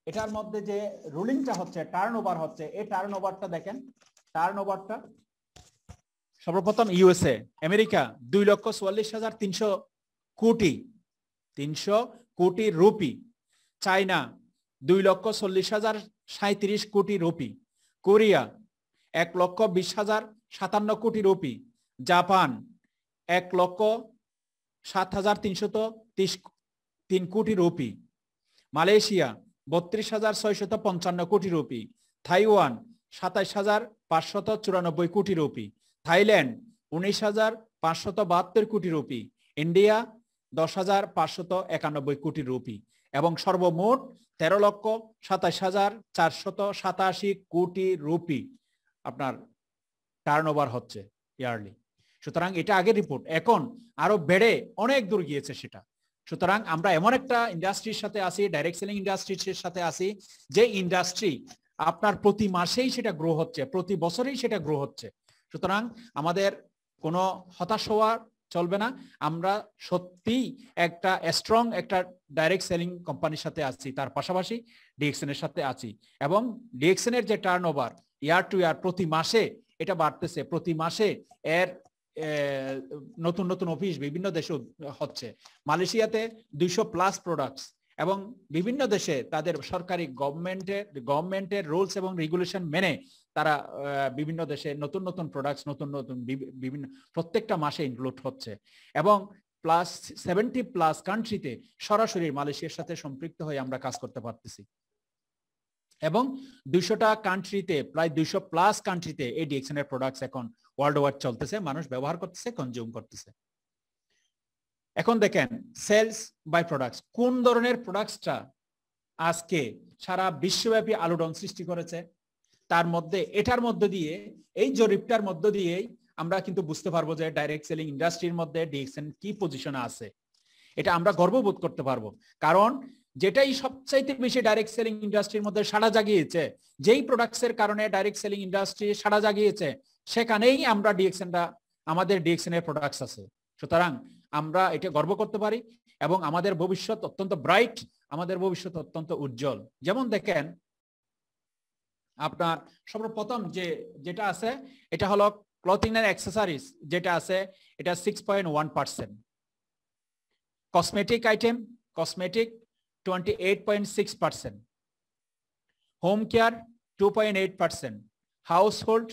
এটার মধ্যে যে রুলিংটা হচ্ছে, টার্ন ওভার হচ্ছে, এই টার্ন ওভারটা দেখেন, টার্ন ওভারটা সর্বপ্রথম ইউএসএ, আমেরিকা 2,44,300 কোটি, 300 কোটি রুপি। চায়না 2,40,037 কোটি রুপি। কোরিয়া 1,20,057 কোটি রুপি। জাপান 1,07,333 কোটি রুপি। মালয়েশিয়া 32,655 কোটি রুপি। তাইওয়ান 27,594 কোটি রুপি। থাইল্যান্ড 19,572 কোটি রুপি। ইন্ডিয়া 10,591 কোটি রুপি। এবং সর্বমোট 13,27,487 কোটি রুপি আপনার টার্ন ওভার হচ্ছে ইয়ারলি। সুতরাং এটা আগের রিপোর্ট, এখন আরো বেড়ে অনেক দূর গিয়েছে সেটা। সুতরাং আমরা এমন একটা ইন্ডাস্ট্রির সাথে আছি, ডাইরেক্ট সেলিং ইন্ডাস্ট্রির সাথে আছি, যে ইন্ডাস্ট্রি আপনার প্রতি মাসেই সেটা গ্রো হচ্ছে, প্রতি বছরেই সেটা গ্রো হচ্ছে। সুতরাং আমাদের কোনো হতাশ হওয়া চলবে না। আমরা সত্যি একটা স্ট্রং একটা ডাইরেক্ট সেলিং কোম্পানির সাথে আছি, তার পাশাপাশি ডিএক্সএন এর সাথে আছি। এবং ডিএক্সএন এর যে টার্ন ওভার ইয়ার টু ইয়ার প্রতি মাসে এটা বাড়তেছে, প্রতি মাসে এর নতুন নতুন অফিস বিভিন্ন দেশে হচ্ছে। মালয়েশিয়াতে 200+ প্রোডাক্টস, এবং বিভিন্ন দেশে তাদের সরকারি গভর্নমেন্টের রুলস এবং রেগুলেশন মেনে তারা বিভিন্ন দেশে নতুন নতুন প্রোডাক্টস, নতুন নতুন বিভিন্ন প্রত্যেকটা মাসে ইনক্লুড হচ্ছে। এবং +70+ কান্ট্রিতে সরাসরি মালয়েশিয়ার সাথে সম্পৃক্ত হয়ে আমরা কাজ করতে পারতেছি। এবং 200টা কান্ট্রিতে, প্রায় 200+ কান্ট্রিতে এই ডিএক্সএন এর প্রোডাক্টস এখন ওয়ার্ল্ড ওয়াইড চলতেছে, মানুষ ব্যবহার করতেছে, কনজিউম করতেছে। এখন দেখেন সেলস বাই প্রোডাক্টস, কোন ধরনের প্রোডাক্টসটা আজকে সারা বিশ্বব্যাপী আলোড়ন সৃষ্টি করেছে। তার মধ্যে এটার মধ্য দিয়ে, এই জরিপটার মধ্য দিয়েই আমরা কিন্তু বুঝতে পারবো যে ডাইরেক্ট সেলিং ইন্ডাস্ট্রির মধ্যে ডিএক্সএন কি পজিশনে আছে। এটা আমরা গর্ববোধ করতে পারবো, কারণ যেটাই সবচাইতে বেশি ডাইরেক্ট সেলিং ইন্ডাস্ট্রির মধ্যে সাড়া জাগিয়েছে, যেই প্রোডাক্টসের কারণে ডাইরেক্ট সেলিং ইন্ডাস্ট্রি সাড়া জাগিয়েছে, সেখানেই আমরা ডিএক্সএনটা, আমাদের ডিএক্সএন এর প্রোডাক্টস আছে। সুতরাং আমরা এটা গর্ব করতে পারি, এবং আমাদের ভবিষ্যৎ অত্যন্ত ব্রাইট, আমাদের ভবিষ্যৎ অত্যন্ত উজ্জ্বল। যেমন দেখেন আপনার সর্বপ্রথম যেটা আছে এটা হলো ক্লথিং এন্ড অ্যাক্সেসরিজ, যেটা আছে এটা 6.1%, cosmetic item, cosmetic 28.6%, home care 2.8%, household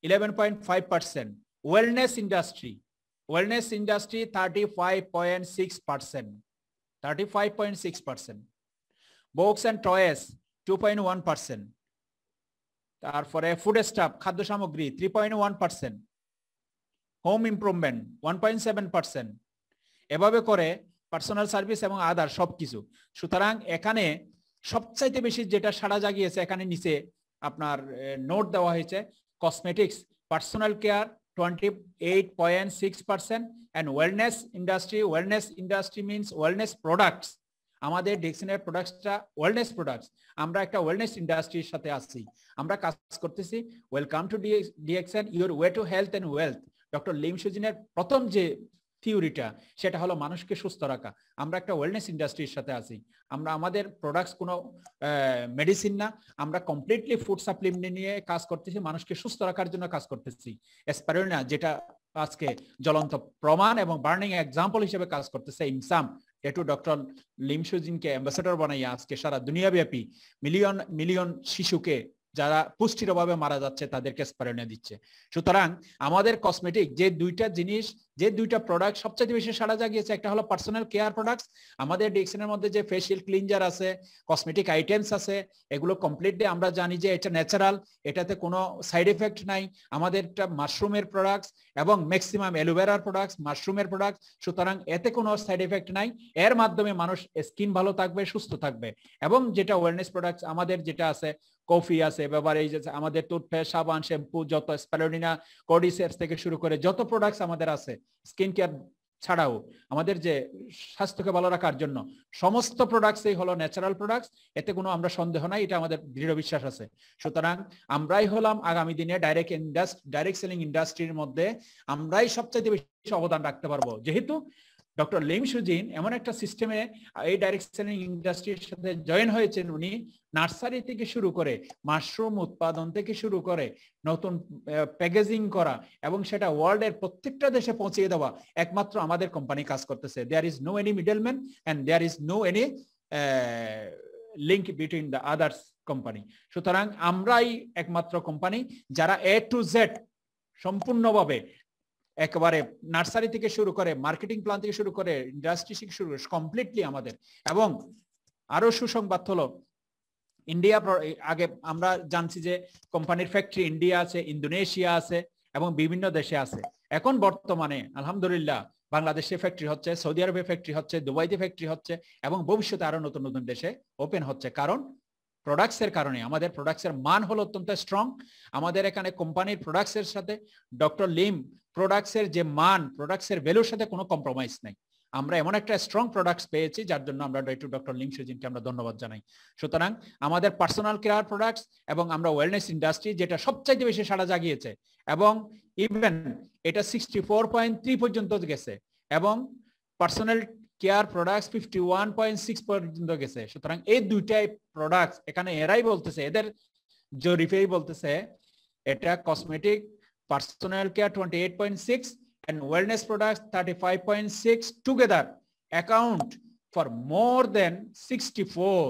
11.5%, wellness industry 35.6%, books and toys 2.1%, তারপরে ফুড স্টাফ, খাদ্য সামগ্রী 3.1%, হোম ইমপ্রুভমেন্ট 1.7%, এভাবে করে পার্সোনাল সার্ভিস এবং আদার সবকিছু। সুতরাং এখানে সবচাইতে বেশি যেটা সাড়া জাগিয়েছে, এখানে নিচে আপনার নোট দেওয়া হয়েছে, cosmetics, personal care 28.6%, and wellness industry means wellness products. আমাদের ডিএক্সএনের প্রোডাক্টসটা ওয়েলনেস প্রোডাক্টস, আমরা একটা ওয়েলনেস ইন্ডাস্ট্রির সাথে আছি, আমরা কাজ করতেছি। Welcome to DXN, your way to health and wealth. Doctor Lim সুজিনের প্রথম যে থিওরিটা সেটা হলো মানুষকে সুস্থ রাখা। আমরা একটা ওয়েলনেস ইন্ডাস্ট্রির সাথে আছি। আমরা আমাদের প্রোডাক্টস কোনো মেডিসিন না, আমরা কমপ্লিটলি ফুড সাপ্লিমেন্ট নিয়ে কাজ করতেছি, মানুষকে সুস্থ রাখার জন্য কাজ করতেছি। স্পারুলিনা যেটা আজকে জ্বলন্ত প্রমাণ এবং বার্নিং এক্সাম্পল হিসেবে কাজ করতেছে, ইমসাম এটু ডক্টর লিম সুজিনকে অ্যাম্বাসেডর বানাইয়া আজকে সারা দুনিয়াব্যাপী মিলিয়ন মিলিয়ন শিশুকে যারা পুষ্টির অভাবে মারা যাচ্ছে তাদেরকে স্পারুলিনা দিচ্ছে। সুতরাং আমাদের কসমেটিক যে দুইটা জিনিস, যে দুইটা প্রোডাক্ট সবচেয়ে বেশি সাড়া জাগিয়েছে, একটা হলো পার্সোনাল কেয়ার প্রোডাক্টস। আমাদের ডিএক্সএনের মধ্যে যে ফেশিয়াল ক্লিনজার আছে, কসমেটিক আইটেমস আছে, এগুলো কমপ্লিটলি আমরা জানি যে এটা ন্যাচারাল, এটাতে কোনো সাইড এফেক্ট নাই। আমাদের একটা মাশরুমের প্রোডাক্টস এবং ম্যাক্সিমাম অ্যালোভেরার প্রোডাক্টস, মাশরুমের প্রোডাক্টস, সুতরাং এতে কোনো সাইড এফেক্ট নাই। এর মাধ্যমে মানুষ স্কিন ভালো থাকবে, সুস্থ থাকবে। এবং যেটা ওয়েলনেস প্রোডাক্টস আমাদের যেটা আছে, কফি আছে, বেভারেজ আছে, আমাদের টুথপেস্ট, সাবান, শ্যাম্পু, যত স্পারুলিনা, কর্ডিসেপস থেকে শুরু করে যত প্রোডাক্টস আমাদের আছে, স্কিন কেয়ার ছাড়াও আমাদের যে স্বাস্থ্যকে ভালো রাখার জন্য সমস্ত প্রোডাক্টসই হলো ন্যাচারাল প্রোডাক্টস, এতে কোনো আমরা সন্দেহ নাই, এটা আমাদের দৃঢ় বিশ্বাস আছে। সুতরাং আমরাই হলাম আগামী দিনে ডাইরেক্ট সেলিং ইন্ডাস্ট্রির মধ্যে আমরাই সবচেয়ে বেশি অবদান রাখতে পারবো, যেহেতু ডক্টর লিম সুজিন এমন একটা সিস্টেমে এই ডাইরেক্ট সেলিং ইন্ডাস্ট্রির সাথে জয়েন হয়েছেন। উনি নার্সারি থেকে শুরু করে মাশরুম উৎপাদন থেকে শুরু করে নতুন প্যাকেজিং করা এবং সেটা ওয়ার্ল্ডের প্রত্যেকটা দেশে পৌঁছে দেওয়া একমাত্র আমাদের কোম্পানি কাজ করতেছে। There is no any middleman and there is no any link between the others company. সুতরাং আমরাই একমাত্র কোম্পানি যারা এ টু জেড সম্পূর্ণভাবে একেবারে নার্সারি থেকে শুরু করে, মার্কেটিং প্ল্যান থেকে শুরু করে, ইন্ডাস্ট্রি থেকে শুরু করে কমপ্লিটলি আমাদের। এবং আরো সুসংবাদ হলো, ইন্ডিয়া আগে আমরা জানছি যে কোম্পানির ফ্যাক্টরি ইন্ডিয়া আছে, ইন্দোনেশিয়া আছে এবং বিভিন্ন দেশে আছে। এখন বর্তমানে আলহামদুলিল্লাহ বাংলাদেশে ফ্যাক্টরি হচ্ছে, সৌদি আরবে ফ্যাক্টরি হচ্ছে, দুবাইতে ফ্যাক্টরি হচ্ছে এবং ভবিষ্যতে আরো নতুন নতুন দেশে ওপেন হচ্ছে। কারণ প্রোডাক্টসের কারণে, আমাদের প্রোডাক্টসের মান হলো অত্যন্ত স্ট্রং। আমাদের এখানে কোম্পানির প্রোডাক্টসের সাথে ডক্টর লিম প্রোডাক্টসের যে মান, প্রোডাক্টসের ভ্যালুর সাথে কোনো কম্প্রোমাইজ নাই। আমরা এমন একটা স্ট্রং প্রোডাক্টস পেয়েছি যার জন্য আমরা ডক্টর লিম সুজিনকে আমরা ধন্যবাদ জানাই। সুতরাং আমাদের পার্সোনাল কেয়ার প্রোডাক্টস এবং আমরা ওয়েলনেস ইন্ডাস্ট্রি যেটা সবচাইতে বেশি সাড়া জাগিয়েছে এবং ইভেন এটা 64.3 পর্যন্ত গেছে এবং পার্সোনাল কেয়ার প্রোডাক্টস 51.6 পর্যন্ত গেছে। সুতরাং এই দুইটাই প্রোডাক্টস এখানে এরাই বলতেছে, এদের জরিপেই বলতেছে এটা cosmetic personal care 28.6 and wellness products 35.6 together account for more than 64,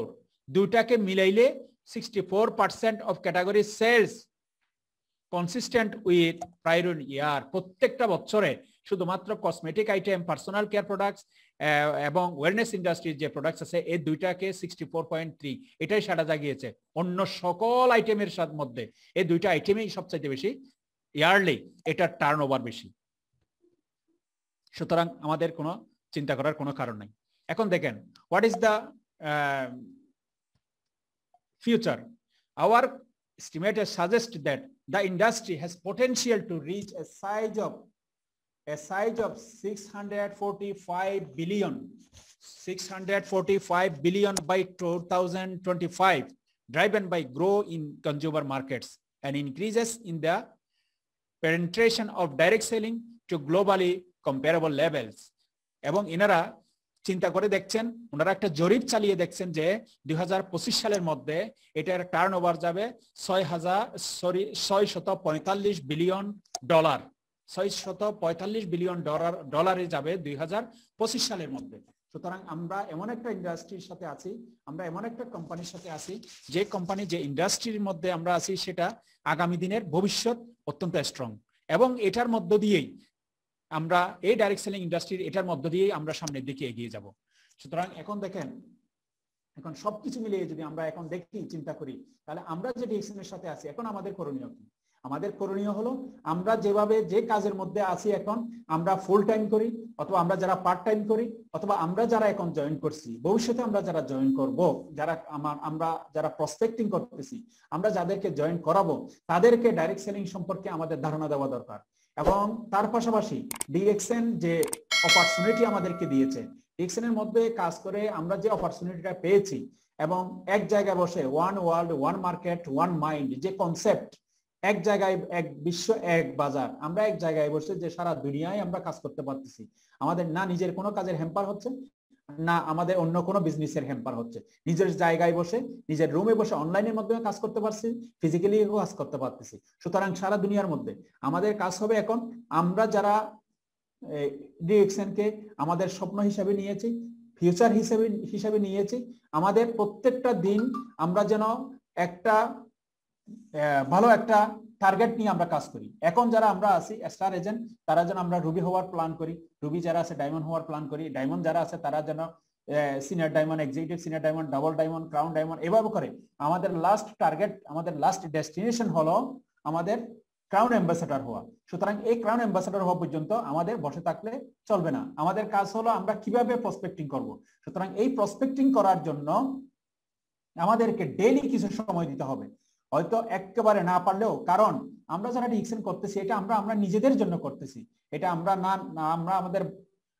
দুটাকে মিলাইলে 64% of category sales consistent with prior year। প্রত্যেকটা বছরে শুধুমাত্র cosmetic item, personal care products এবং ওয়েলনেস ইন্ডাস্ট্রির যে প্রোডাক্টস আছে এই দুইটাকে 64.3 এটাই সাড়া জাগিয়েছে। অন্য সকল আইটেমের মধ্যে এই দুইটা আইটেমই সবচেয়ে বেশি ইয়ারলি এটার টার্নওভার বেশি। সুতরাং আমাদের কোনো চিন্তা করার কোনো কারণ নাই। এখন দেখেন what is the future. Our estimators suggest that the industry has potential to reach a size of 645 billion by 2025, driven by growth in consumer markets and increases in the penetration of direct selling to globally comparable levels। এবং ইনারা চিন্তা করে দেখছেন, ওনারা একটা জরিপ চালিয়ে দেখছেন যে 2025 সালের মধ্যে এটার টার্নওভার যাবে 645 বিলিয়ন ডলার, 645 বিলিয়ন ডলারে যাবে 2025 সালের মধ্যে। সুতরাং আমরা এমন একটা ইন্ডাস্ট্রির সাথে আছি, আমরা এমন একটা কোম্পানির সাথে আছি যে কোম্পানি, যে ইন্ডাস্ট্রির মধ্যে আমরা আছি সেটা আগামী দিনের ভবিষ্যৎ অত্যন্ত স্ট্রং এবং এটার মধ্য দিয়েই আমরা এই ডাইরেক্ট সেলিং ইন্ডাস্ট্রির এটার মধ্য দিয়েই আমরা সামনের দিকে এগিয়ে যাব। সুতরাং এখন দেখেন, এখন সবকিছু মিলিয়ে যদি আমরা এখন দেখি, চিন্তা করি, তাহলে আমরা যে ডিএক্সএনের সাথে আছি এখন আমাদের করণীয় কি? আমাদের করণীয় হলো আমরা যেভাবে যে কাজের মধ্যে আছি এখন, আমরা ফুল টাইম করি অথবা আমরা যারা পার্ট টাইম করি অথবা আমরা যারা এখন জয়েন করছি, ভবিষ্যতে আমরা যারা জয়েন করব, আমরা যারা প্রসপেক্টিং করতেছি, আমরা যাদেরকে জয়েন করাবো তাদেরকে ডাইরেক্ট সেলিং সম্পর্কে আমাদের ধারণা দেওয়া দরকার এবং তার পাশাপাশি ডিএক্সএন যে অপরচুনিটি আমাদেরকে দিয়েছে, ডিএক্সএন এর মধ্যে কাজ করে আমরা যে অপরচুনিটিটা পেয়েছি এবং এক জায়গায় বসে one world one market one mind যে কনসেপ্ট, এক জায়গায় এক বিশ্ব এক বাজার, আমরা এক জায়গায় বসে যে সারা দুনিয়ায় আমরা কাজ করতে পারতেছি, আমাদের না নিজের কোনো কাজের হ্যাম্পার হচ্ছে না আমাদের অন্য কোনো বিজনেসের হ্যাম্পার হচ্ছে, নিজের জায়গায় বসে নিজের রুমে বসে অনলাইনের মাধ্যমে কাজ করতে পারছি, ফিজিক্যালি কাজ করতে পারতেছি। সুতরাং সারা দুনিয়ার মধ্যে আমাদের কাজ হবে এখন আমরা যারা ডিএক্সএন কে আমাদের স্বপ্ন হিসাবে নিয়েছি, ফিউচার হিসাবে নিয়েছি, আমাদের প্রত্যেকটা দিন আমরা যেন একটা ভালো একটা টার্গেট নিয়ে আমরা কাজ করি। এখন যারা আমরা আছি স্টার এজেন্ট তারা যেন আমরা রুবি হওয়ার প্ল্যান করি, রুবি যারা আছে ডায়মন্ড হওয়ার প্ল্যান করি, ডায়মন্ড যারা আছে তারা যেন senior diamond, executive senior diamond, double diamond, crown diamond, এভাবে করে আমাদের লাস্ট টার্গেট, আমাদের লাস্ট ডেস্টিনেশন হলো আমাদের ক্রাউন অ্যাম্বাসেডর হওয়া। সুতরাং এই ক্রাউন অ্যাম্বাসেডর হওয়া পর্যন্ত আমাদের বসে থাকলে চলবে না, আমাদের কাজ হলো আমরা কিভাবে প্রসপেক্টিং করব। সুতরাং এই প্রসপেক্টিং করার জন্য আমাদেরকে ডেইলি কিছু সময় দিতে হবে, হয়তো একেবারে না পারলেও, কারণ আমরা যারা ডিএক্সএন করতেছি এটা আমরা নিজেদের জন্য করতেছি, এটা আমরা না আমরা আমাদের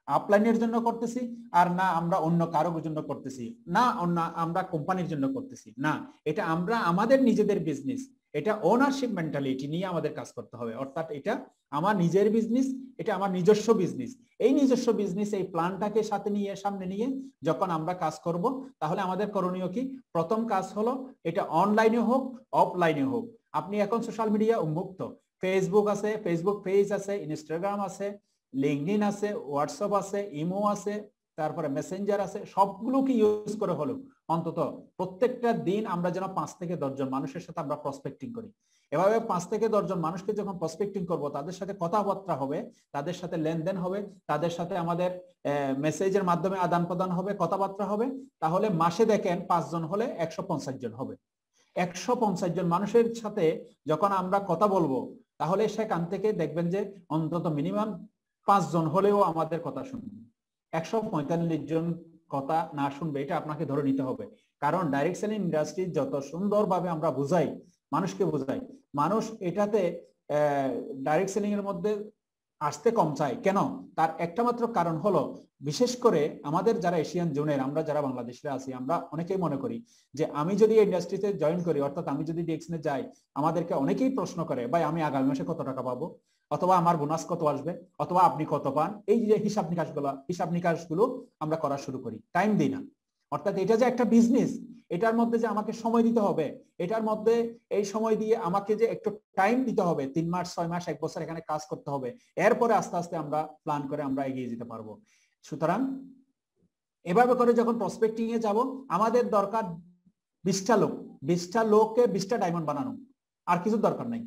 আপলাইনের জন্য করতেছি আর না আমরা অন্য কারোর জন্য করতেছি, না অন্য আমরা কোম্পানির জন্য করতেছি, না এটা আমরা আমাদের নিজেদের বিজনেস, এটা ওনারশিপ মেন্টালিটি নিয়ে আমাদের কাজ করতে হবে। অর্থাৎ এটা আমার নিজের বিজনেস, এটা আমার নিজস্ব বিজনেস, এই নিজস্ব বিজনেস এই প্ল্যানটাকে সাথে নিয়ে সামনে নিয়ে যখন আমরা কাজ করব তাহলে আমাদের করণীয় কি? প্রথম কাজ হলো এটা অনলাইনে হোক অফলাইনে হোক, আপনি এখন সোশ্যাল মিডিয়া উন্মুক্ত, ফেসবুক আছে, ফেসবুক পেজ আছে, ইনস্টাগ্রাম আছে, লিঙ্কডইন আছে, হোয়াটসঅ্যাপ আছে, ইমো আছে, তারপরে মেসেঞ্জার আছে, সবগুলোকে ইউজ করে হলো অন্তত প্রত্যেকটা দিন আমরা যেন 5 থেকে 10 জন মানুষের সাথে আমরা প্রসপেক্টিং করি। এভাবে 5 থেকে 10 জন মানুষকে যখন প্রসপেক্টিং করব তাদের সাথে কথাবার্তা হবে, তাদের সাথে লেনদেন হবে, তাদের সাথে আমাদের মেসেজের মাধ্যমে আদান প্রদান হবে, কথাবার্তা হবে, তাহলে মাসে দেখেন 5 জন হলে 150 জন হবে। 150 জন মানুষের সাথে যখন আমরা কথা বলবো তাহলে সেখান থেকে দেখবেন যে অন্তত মিনিমাম 5 জন হলেও আমাদের কথা শুনবে। 145 জন কথা না শুনবে এটা আপনাকে ধরে নিতে হবে, কারণ ডাইরেক্ট সেলিং ইন্ডাস্ট্রি যত সুন্দরভাবে আমরা বুঝাই, মানুষকে বুঝাই, মানুষ এটাতে ডাইরেক্ট সেলিং এর মধ্যে আসতে কম চায়। কেন? তার একটা মাত্র কারণ হলো, বিশেষ করে আমাদের যারা এশিয়ান জোনের, আমরা যারা বাংলাদেশিরা আছি, আমরা অনেকেই মনে করি যে আমি যদি ইন্ডাস্ট্রিতে জয়েন করি, অর্থাৎ আমি যদি ডিএক্সএন এ যাই, আমাদেরকে অনেকেই প্রশ্ন করে ভাই আমি আগামী মাসে কত টাকা পাবো, অথবা আমার বোনাস কত আসবে, অথবা আপনি কত পান। এই যে হিসাব নিকাশগুলো আমরা করা শুরু করি, টাইম দিই না। অর্থাৎ এটা যে একটা বিজনেস, এটার মধ্যে যে আমাকে সময় দিতে হবে, এটার মধ্যে এই সময় দিয়ে আমাকে যে একটু টাইম দিতে হবে, 3 মাস 6 মাস 1 বছর এখানে কাজ করতে হবে, এরপরে আস্তে আস্তে আমরা প্ল্যান করে আমরা এগিয়ে যেতে পারবো। সুতরাং এভাবে করে যখন প্রসপেক্টিং এ যাব, আমাদের দরকার 20টা লোক, 20টা লোককে 20টা ডায়মন্ড বানানো, আর কিছু দরকার নাই।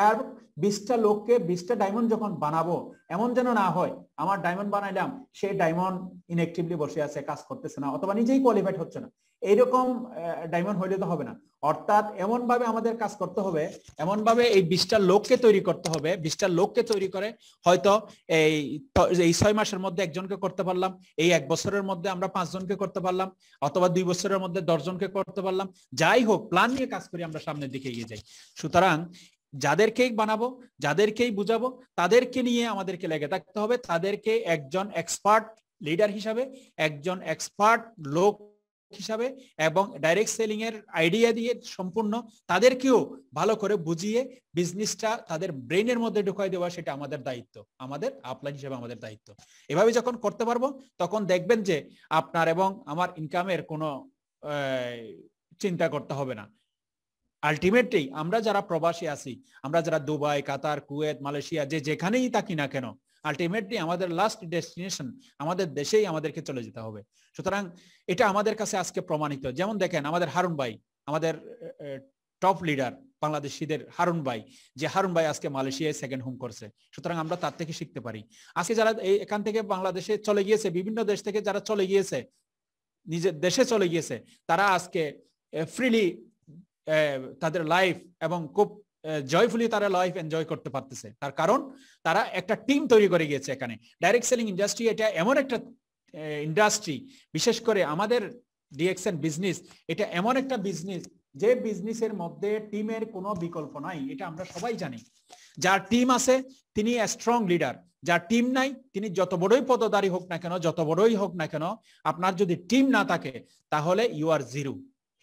আর 20টা লোককে 20টা ডায়মন্ড যখন বানাবো, এমন যেন না হয় আমার ডায়মন্ড বানাইলাম, সেই ডায়মন্ড ইনঅ্যাক্টিভলি বসে আছে, কাজ করতেছে না, অথবা নিজেই কোয়ালিফাইড হচ্ছে না, এইরকম ডায়মন্ড হইলে তো হবে না। অর্থাৎ এমন ভাবে আমাদের কাজ করতে হবে, এমন ভাবে এই 20টা লোককে তৈরি করতে হবে, 20টা লোককে তৈরি করে হয়তো এই 6 মাসের মধ্যে একজনকে করতে পারলাম, এই 1 বছরের মধ্যে আমরা 5 জনকে করতে পারলাম, অথবা 2 বছরের মধ্যে 10 জনকে করতে পারলাম। যাই হোক, প্ল্যান নিয়ে কাজ করি, আমরা সামনের দিকে এগিয়ে যাই। সুতরাং যাদেরকেই বানাবো, যাদেরকেই বুঝাবো, তাদেরকে নিয়ে আমাদেরকে লেগে থাকতে হবে, তাদেরকে একজন এক্সপার্ট লিডার হিসাবে, একজন এক্সপার্ট লোক হিসাবে এবং ডাইরেক্ট সেলিং এর আইডিয়া দিয়ে সম্পূর্ণ তাদেরকেও ভালো করে বুঝিয়ে বিজনেসটা তাদের ব্রেনের মধ্যে ঢুকাই দেওয়া, সেটা আমাদের দায়িত্ব, আমাদের আপলাইন হিসেবে আমাদের দায়িত্ব। এভাবে যখন করতে পারবো তখন দেখবেন যে আপনার এবং আমার ইনকামের কোনো চিন্তা করতে হবে না। আলটিমেটলি আমরা যারা প্রবাসী আছি, আমরা যারা দুবাই, কাতার, কুয়েত, মালয়েশিয়া, যেখানেই থাকি না কেন, আলটিমেটলি আমাদের লাস্ট ডেস্টিনেশন আমাদের দেশেই আমাদেরকে চলে যেতে হবে। সুতরাং এটা আমাদের কাছে আজকে প্রমাণিত। যেমন দেখেন আমাদের হারুন ভাই, আমাদের টপ লিডার বাংলাদেশিদের হারুন ভাই, যে হারুন ভাই আজকে মালয়েশিয়ায় সেকেন্ড হোম করছে। সুতরাং আমরা তার থেকে শিখতে পারি। আজকে যারা এখান থেকে বাংলাদেশে চলে গিয়েছে, বিভিন্ন দেশ থেকে যারা চলে গিয়েছে, নিজের দেশে চলে গিয়েছে, তারা আজকে ফ্রিলি তাদের লাইফ এবং খুব জয়ফুলি তারা লাইফ এনজয় করতে পারতেছে। তার কারণ তারা একটা টিম তৈরি করে গিয়েছে। এখানে ডাইরেক্ট সেলিং ইন্ডাস্ট্রি এটা এমন একটা ইন্ডাস্ট্রি, বিশেষ করে আমাদের ডিএক্সএন বিজনেস, এটা এমন একটা বিজনেস যে বিজনেসের মধ্যে টিমের কোনো বিকল্প নাই, এটা আমরা সবাই জানি। যার টিম আছে তিনি স্ট্রং লিডার, যার টিম নাই তিনি যত বড়ই পদধারী হোক না কেন, যত বড়ই হোক না কেন, আপনার যদি টিম না থাকে তাহলে ইউ আর জিরো।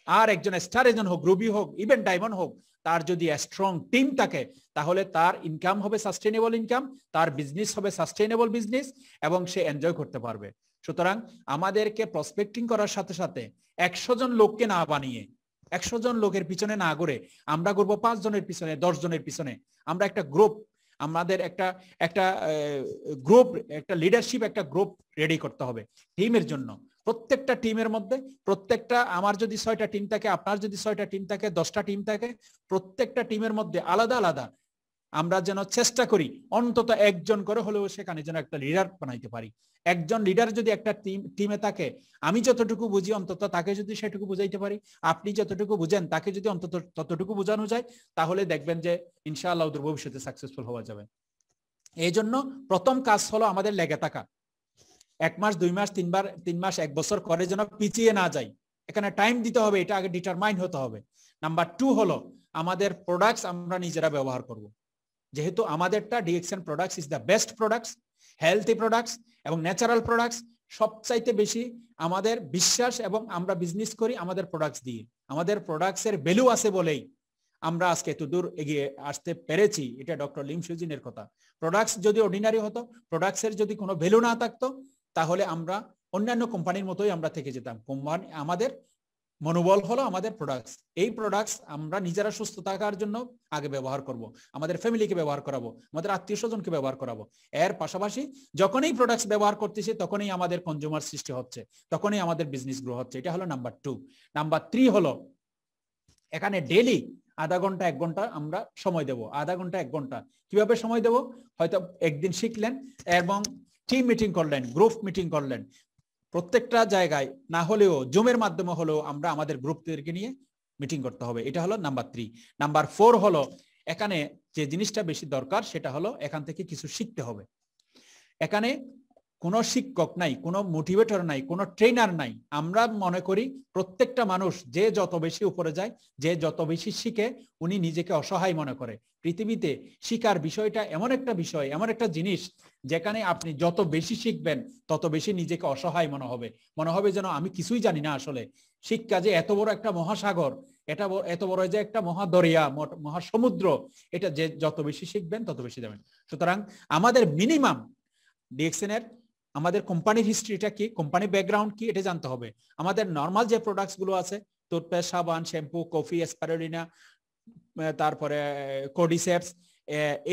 আর একজন স্টার এজেন্ট হোক, রুবি হোক, ইভেন ডায়মন্ড হোক, তার যদি স্ট্রং টিম থাকে তাহলে তার ইনকাম হবে সাস্টেইনেবল ইনকাম, তার বিজনেস হবে সাস্টেইনেবল বিজনেস, এবং সে এনজয় করতে পারবে। সুতরাং আমাদেরকে প্রসপেক্টিং করার সাথে সাথে 100 জন লোককে না বানিয়ে, 100 জন লোকের পিছনে না ঘুরে আমরা ঘুরবো 5 জনের পিছনে, 10 জনের পিছনে। আমরা একটা গ্রুপ, আমাদের একটা গ্রুপ, একটা লিডারশিপ, একটা গ্রুপ রেডি করতে হবে টিমের জন্য। প্রত্যেকটা টিমের মধ্যে, প্রত্যেকটা, আমার যদি 6টা টিম থাকে, আপনার যদি 6টা টিম থাকে, 10টা টিম থাকে, প্রত্যেকটা টিমের মধ্যে আলাদা আলাদা আমরা যেন চেষ্টা করি অন্তত একজন করে হলেও সেখানে যেন একটা লিডার বানাইতে পারি। একজন লিডার যদি একটা টিমে থাকে, আমি যতটুকু বুঝি অন্তত তাকে যদি সেটুকু বুঝাইতে পারি, আপনি যতটুকু বুঝেন তাকে যদি অন্তত ততটুকু বোঝানো যায়, তাহলে দেখবেন যে ইনশাআল্লাহ ওদের ভবিষ্যতে সাকসেসফুল হওয়া যাবে। এই জন্য প্রথম কাজ হলো আমাদের লেগে থাকা। 1 মাস 2 মাস 3 মাস 1 বছর করে যেন পিছিয়ে না যাই, এখানে টাইম দিতে হবে, এটা আগে ডিটারমাইন হতে হবে। নাম্বার 2 হলো আমাদের প্রোডাক্টস আমরা নিজেরা ব্যবহার করব। যেহেতু আমাদেরটা DXN products is the best products, healthy products এবং ন্যাচারাল প্রোডাক্টস, সবচাইতে বেশি আমাদের বিশ্বাস, এবং আমরা বিজনেস করি আমাদের প্রোডাক্টস দিয়ে। আমাদের প্রোডাক্টসের ভ্যালু আছে বলেই আমরা আজকে এত দূর এগিয়ে আসতে পেরেছি। এটা ডক্টর লিম সুজিনের কথা। প্রোডাক্টস যদি অর্ডিনারি হতো, প্রোডাক্টসের যদি কোনো ভ্যালু না থাকতো, তাহলে আমরা অন্যান্য কোম্পানির মতোই আমরা থেকে যেতাম। কোম্পানি, আমাদের মনোবল হলো আমাদের প্রোডাক্টস। এই প্রোডাক্টস আমরা নিজেরা সুস্থ থাকার জন্য আগে ব্যবহার করব, আমাদের ফ্যামিলিকে ব্যবহার করাবো, আমাদের আত্মীয় স্বজনকে ব্যবহার করাবো। এর পাশাপাশি যখনই প্রোডাক্টস ব্যবহার করতেছি তখনই আমাদের কনজিউমার সৃষ্টি হচ্ছে, তখনই আমাদের বিজনেস গ্রো হচ্ছে। এটা হলো নাম্বার 2। নাম্বার 3 হলো এখানে ডেইলি আধা ঘন্টা 1 ঘন্টা আমরা সময় দেব। আধা ঘন্টা 1 ঘন্টা কিভাবে সময় দেব? হয়তো একদিন শিখলেন এবং টিম মিটিং করলেন, গ্রুপ মিটিং করলেন, প্রত্যেকটা জায়গায় না হলেও জুমের মাধ্যমে হলেও আমরা আমাদের গ্রুপদেরকে নিয়ে মিটিং করতে হবে। এটা হলো নাম্বার 3। নাম্বার 4 হলো এখানে যে জিনিসটা বেশি দরকার সেটা হলো এখান থেকে কিছু শিখতে হবে। এখানে কোনো শিক্ষক নাই, কোনো মোটিভেটর নাই, কোনো ট্রেনার নাই। আমরা মনে করি প্রত্যেকটা মানুষ যে যত বেশি উপরে যায়, যে যত বেশি শিখে, উনি নিজেকে অসহায় মনে করে। পৃথিবীতে শিকার বিষয়টা এমন একটা বিষয়, এমন একটা জিনিস যেখানে আপনি যত বেশি শিখবেন তত বেশি নিজেকে অসহায় মনে হবে যেন আমি কিছুই জানি না। আসলে শিক্ষা যে এত বড় একটা মহাসাগর, এটা এত বড় যে একটা মহাদরিয়া, মহাসমুদ্র, এটা যে যত বেশি শিখবেন তত বেশি যাবেন। সুতরাং আমাদের মিনিমাম ডিএক্সএন এর আমাদের কোম্পানির হিস্ট্রিটা কি, কোম্পানি ব্যাকগ্রাউন্ড কি, এটা জানতে হবে। আমাদের নর্মাল যে প্রোডাক্টস গুলো আছে, টুথপেস্ট, সাবান, শ্যাম্পু, কফি, স্পারুলিনা, তারপরে কোডিসেপস,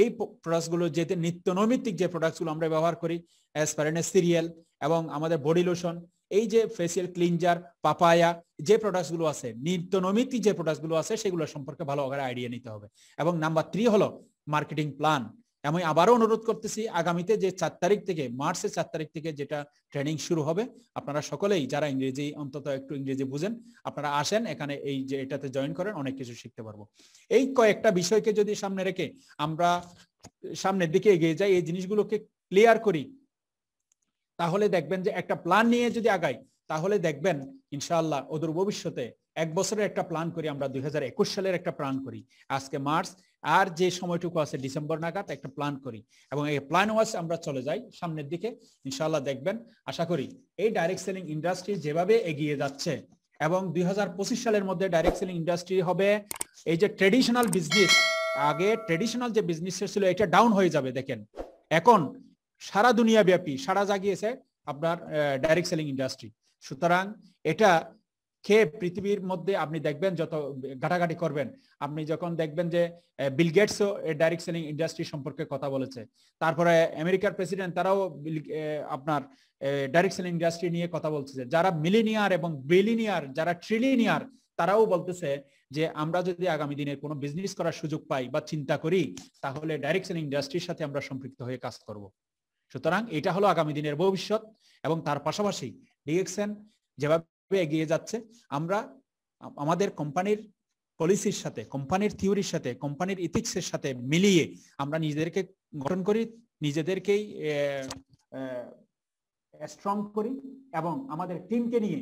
এই প্রোডাক্টস গুলো যেতে নিত্য নৈমিত্তিক যে প্রোডাক্টস গুলো আমরা ব্যবহার করি, স্পারুলিনা সিরিয়াল এবং আমাদের বডি লোশন, এই যে ফেসিয়াল ক্লিনজার, পাপায়া, যে প্রোডাক্টস গুলো আছে, নিত্য নৈমিত্তিক যে প্রোডাক্টস গুলো আছে, সেগুলো সম্পর্কে ভালো করে আইডিয়া নিতে হবে। এবং নাম্বার 3 হলো মার্কেটিং প্ল্যান। আমি আবারও অনুরোধ করতেছি, আগামীতে যে 4 তারিখ থেকে, মার্চের 4 তারিখ থেকে যেটা ট্রেনিং শুরু হবে, আপনারা সকলেই যারা ইংরেজি, অন্তত একটু ইংরেজি বুঝেন, আপনারা আসেন এখানে, এই যে এটাতে জয়েন করেন, অনেক কিছু শিখতে পারবো। এই কয়েকটা বিষয়কে যদি সামনে রেখে আমরা সামনের দিকে এগিয়ে যাই, এই জিনিসগুলোকে ক্লিয়ার করি, তাহলে দেখবেন যে একটা প্ল্যান নিয়ে যদি আগাই, তাহলে দেখবেন ইনশাআল্লাহ অদূর ভবিষ্যতে 1 বছরের একটা প্ল্যান করি, আমরা 2021 সালের একটা প্ল্যান করি, আজকে মার্চ, আর যে সময়টুকু আছে ডিসেম্বর নাগাদ একটা প্ল্যান করি, এবং এই প্ল্যান ওয়াইজ আমরা চলে যাই সামনের দিকে। ইনশাআল্লাহ দেখবেন, আশা করি এই ডাইরেক্ট সেলিং ইন্ডাস্ট্রি যেভাবে এগিয়ে যাচ্ছে, এবং 2025 সালের মধ্যে ডাইরেক্ট সেলিং ইন্ডাস্ট্রি হবে, এই যে ট্রেডিশনাল বিজনেস, আগে ট্রেডিশনাল যে বিজনেস ছিল এটা ডাউন হয়ে যাবে। দেখেন এখন সারা দুনিয়া ব্যাপী সারা জাগিয়েছে আপনার ডাইরেক্ট সেলিং ইন্ডাস্ট্রি। সুতরাং এটা খেয়ে পৃথিবীর মধ্যে আপনি দেখবেন, যত ঘাটাঘাটি করবেন, আপনি যখন দেখবেন যে বিল গেটসও ডাইরেক্ট সেলিং ইন্ডাস্ট্রি সম্পর্কে কথা বলেছে, তারপরে আমেরিকার প্রেসিডেন্ট তারাও আপনার ডাইরেক্ট সেলিং ইন্ডাস্ট্রি নিয়ে কথা বলতেছে। যারা মিলিনিয়ার এবং বিলিনিয়ার, যারা ট্রিলিনিয়ার, তারাও বলতেছে যে আমরা যদি আগামী দিনে কোনো বিজনেস করার সুযোগ পাই বা চিন্তা করি, তাহলে ডাইরেক্ট সেলিং ইন্ডাস্ট্রির সাথে আমরা সম্পৃক্ত হয়ে কাজ করব। সুতরাং এটা হলো আগামী দিনের ভবিষ্যৎ। এবং তার পাশাপাশি ডিএক্সএন যেভাবে এগিয়ে যাচ্ছে, আমরা আমাদের কোম্পানির পলিসির সাথে, কোম্পানির থিওরির সাথে, কোম্পানির ইথিক্সের সাথে মিলিয়ে আমরা নিজেদেরকে গঠন করি, নিজেদেরকেই স্ট্রং করি, এবং আমাদের টিমকে নিয়ে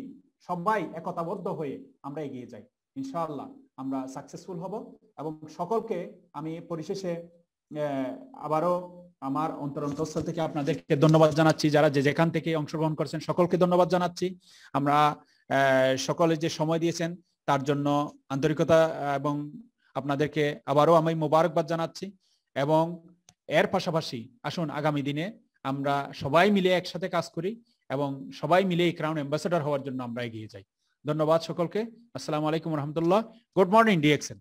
সবাই একতাবদ্ধ হয়ে আমরা এগিয়ে যাই। ইনশাআল্লাহ আমরা সাকসেসফুল হব। এবং সকলকে আমি পরিশেষে আবারও আমার অন্তরস্থল থেকে আপনাদেরকে ধন্যবাদ জানাচ্ছি, যারা যে যেখান থেকে অংশগ্রহণ করেছেন সকলকে ধন্যবাদ জানাচ্ছি। আমরা সকলে যে সময় দিয়েছেন তার জন্য আন্তরিকতা এবং আপনাদেরকে আবারও আমি মোবারকবাদ জানাচ্ছি। এবং এর পাশাপাশি আসুন আগামী দিনে আমরা সবাই মিলে একসাথে কাজ করি এবং সবাই মিলে এই ক্রাউন অ্যাম্বাসেডর হওয়ার জন্য আমরা এগিয়ে যাই। ধন্যবাদ সকলকে। আসসালামু আলাইকুম রহমতুল্লাহ। Good morning DXN.